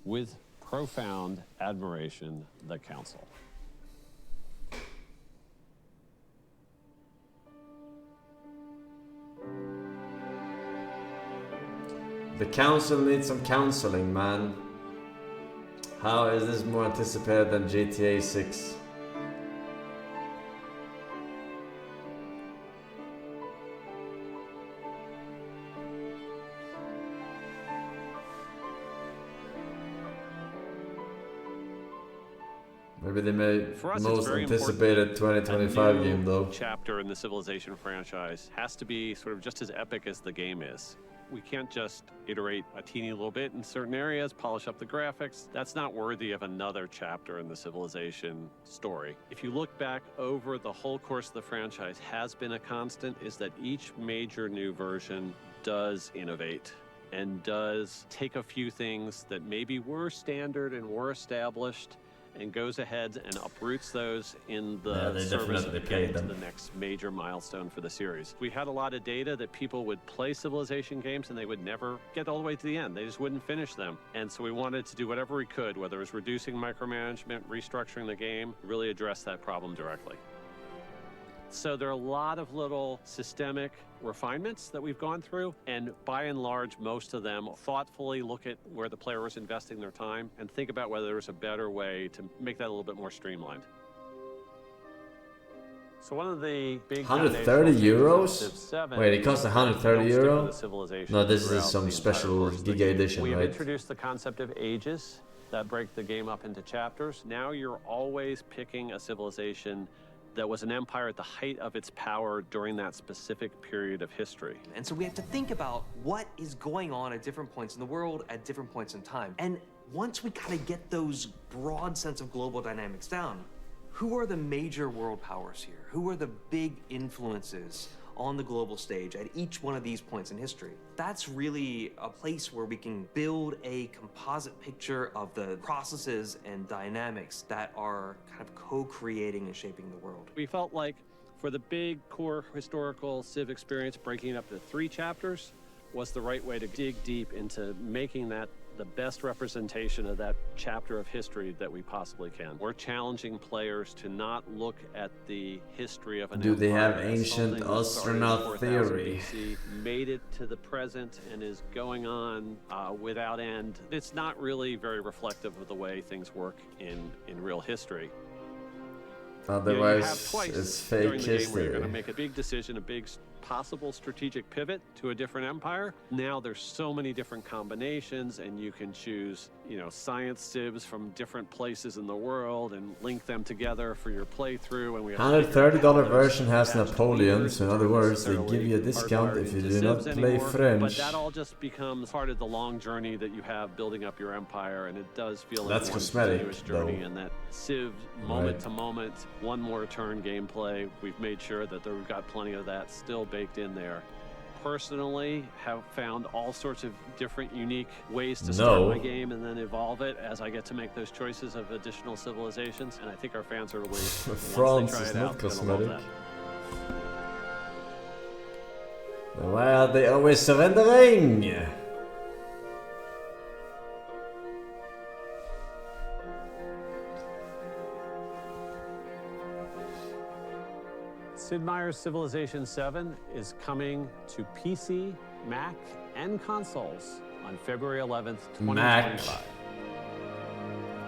With profound admiration, the council. The council needs some counseling, man. How is this more anticipated than GTA 6? Maybe they made For us, the it's most very anticipated important 2025 a new game, though. Chapter in the Civilization franchise has to be sort of just as epic as the game is. We can't just iterate a teeny little bit in certain areas, polish up the graphics. That's not worthy of another chapter in the Civilization story. If you look back over the whole course of the franchise, has been a constant is that each major new version does innovate and does take a few things that maybe were standard and were established and goes ahead and uproots those in the Yeah, they service definitely of played getting to them. the next major milestone for the series. We had a lot of data that people would play Civilization games and they would never get all the way to the end. They just wouldn't finish them. And so we wanted to do whatever we could, whether it was reducing micromanagement, restructuring the game, really address that problem directly. So there are a lot of little systemic refinements that we've gone through, and by and large, most of them thoughtfully look at where the player is investing their time and think about whether there's a better way to make that a little bit more streamlined. So one of the big 130 euros? Wait, it costs 130 euro? Civilization No, this is throughout some the special entire course of the Giga game. edition, We have right? introduced the concept of ages that break the game up into chapters. Now you're always picking a civilization that was an empire at the height of its power during that specific period of history. And so we have to think about what is going on at different points in the world at different points in time. And once we kind of get those broad sense of global dynamics down, who are the major world powers here? Who are the big influences on the global stage at each one of these points in history? That's really a place where we can build a composite picture of the processes and dynamics that are kind of co-creating and shaping the world. We felt like for the big core historical Civ experience, breaking it up to 3 chapters was the right way to dig deep into making that the best representation of that chapter of history that we possibly can. We're challenging players to not look at the history of an Do they empire have as ancient something that started in astronaut 4000 theory? BC, made it to the present and is going on without end. It's not really very reflective of the way things work in real history. Otherwise, you have twice it's during fake the game where you're going to history. make a big decision, a big possible strategic pivot to a different empire. Now there's so many different combinations, and you can choose, science civs from different places in the world and link them together for your playthrough. And we have $130 version has Napoleon, so in other words, they give you a discount if you do not play But French. that all just becomes part of the long journey that you have building up your empire, and it does feel like That's one cosmetic, continuous journey, though. and that Civ moment Right. to moment, one more turn gameplay. We've made sure that we've got plenty of that still baked in there. Personally, have found all sorts of different unique ways to start No. my game and then evolve it as I get to make those choices of additional civilizations, and I think our fans are really once they France try is it not out, gonna love cosmetic. that. Then why are they always surrendering? Sid Meier's Civilization 7 is coming to PC, Mac, and consoles on February 11th, 2025.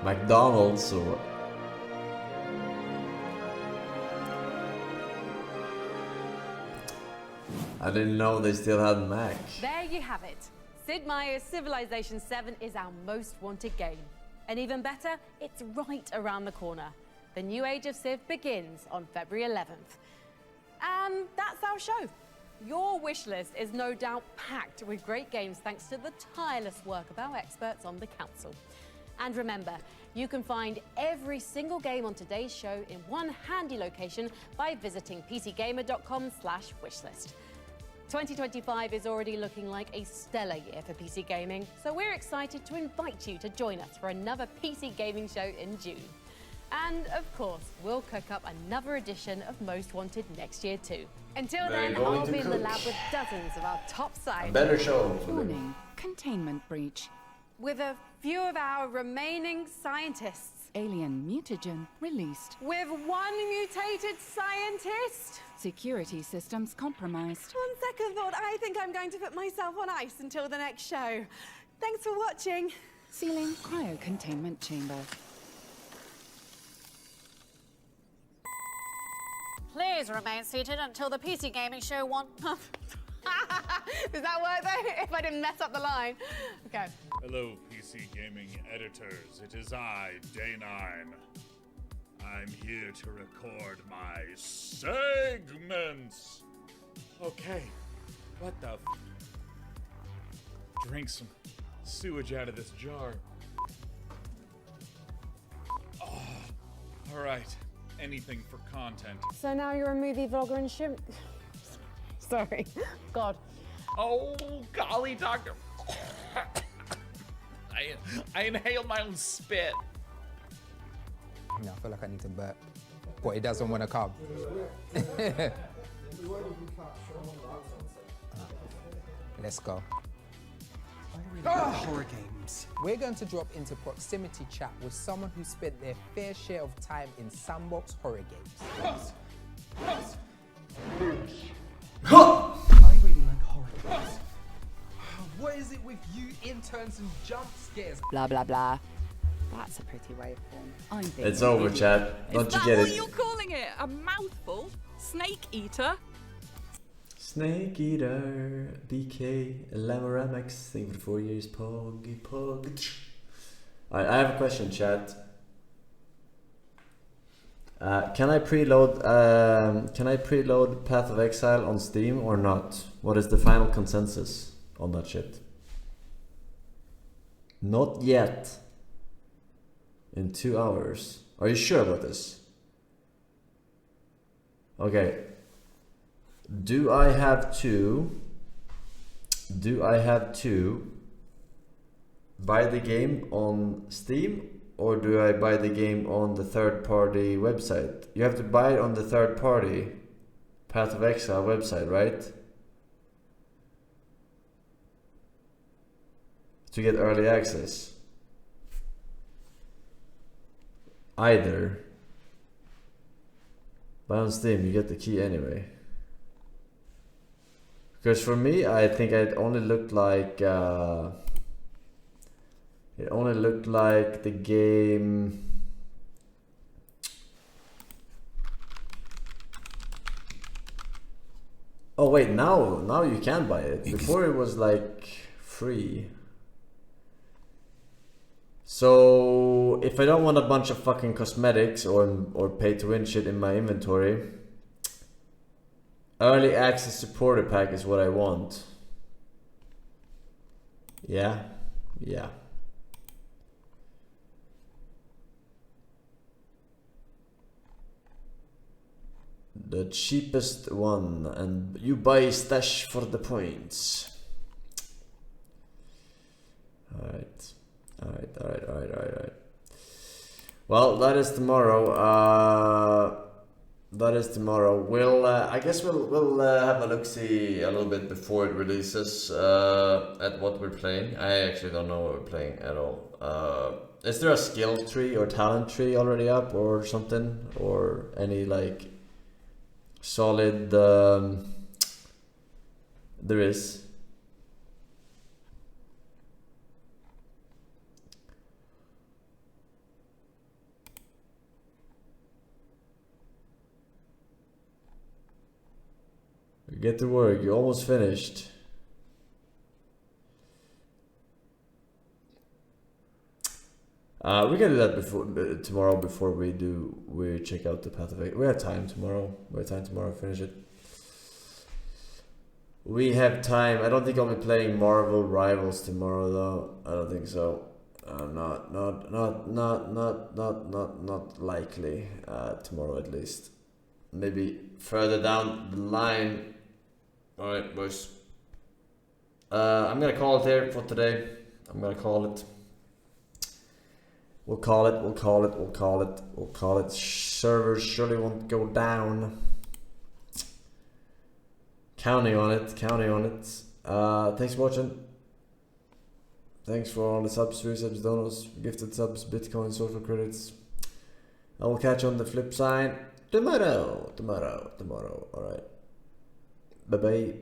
McDonald's or... I didn't know they still had Mac. There you have it. Sid Meier's Civilization 7 is our most wanted game. And even better, it's right around the corner. The new age of Civ begins on February 11th. And that's our show. Your wish list is no doubt packed with great games thanks to the tireless work of our experts on the council. And remember, you can find every single game on today's show in one handy location by visiting pcgamer.com/wishlist. 2025 is already looking like a stellar year for PC gaming, so we're excited to invite you to join us for another PC gaming show in June. And of course, we'll cook up another edition of Most Wanted next year too. Until They're then, going I'll to be in the cook. lab with dozens of our top scientists. Better show for them. Warning, containment breach. With a few of our remaining scientists. Alien mutagen released. With one mutated scientist. Security systems compromised. On second thought, I think I'm going to put myself on ice until the next show. Thanks for watching. Sealing cryo-containment chamber. Please remain seated until the PC gaming show one. Does that work though? If I didn't mess up the line. Okay. Hello, PC gaming editors. It is I, Day9. I'm here to record my segments. Okay, what the Drink some sewage out of this jar. Oh, all right. Anything for content. So now you're a movie vlogger and shrimp. Sorry. God. Oh, golly, doctor. I inhaled my own spit. I feel like I need to burp. But he doesn't want to come. Let's go. Horror games. We're going to drop into proximity chat with someone who spent their fair share of time in sandbox horror games. I really like horror games. What is it with you interns and jump scares? Blah, blah, blah. That's a pretty waveform. It's over, chat. Don't you get What it? you're calling it? A mouthful? Snake eater? Snake Eater, BK, Lamoramax, thank you for 4 years, Pog. Alright, I have a question, chat. Can I preload Path of Exile on Steam or not? What is the final consensus on that shit? Not yet. In 2 hours. Are you sure about this? Okay. Do I have to buy the game on Steam or do I buy the game on the third-party website? You have to buy it on the third-party Path of Exile website, right? To get early access. Either. Buy on Steam, you get the key anyway. Because for me, I think it only looked like the game. Oh wait, now you can buy it. Before it was like free. So if I don't want a bunch of fucking cosmetics or pay to win shit in my inventory, early access supporter pack is what I want. Yeah. The cheapest one, and you buy stash for the points. Alright. Well, that is tomorrow. We'll I guess we'll have a look-see a little bit before it releases at what we're playing. I actually don't know what we're playing at all. Is there a skill tree or talent tree already up or something, or any like solid? There is. Get to work, you almost finished. We can do that tomorrow before we check out the Path of Exile. We have time tomorrow. To finish it. We have time. I don't think I'll be playing Marvel Rivals tomorrow though. I don't think so. Not likely. Tomorrow at least. Maybe further down the line. Alright, boys. I'm gonna call it here for today. We'll call it. Servers surely won't go down. Counting on it. Thanks for watching. Thanks for all the subs, resubs, donos, gifted subs, Bitcoin, social credits. I will catch you on the flip side tomorrow. Alright. Bye bye.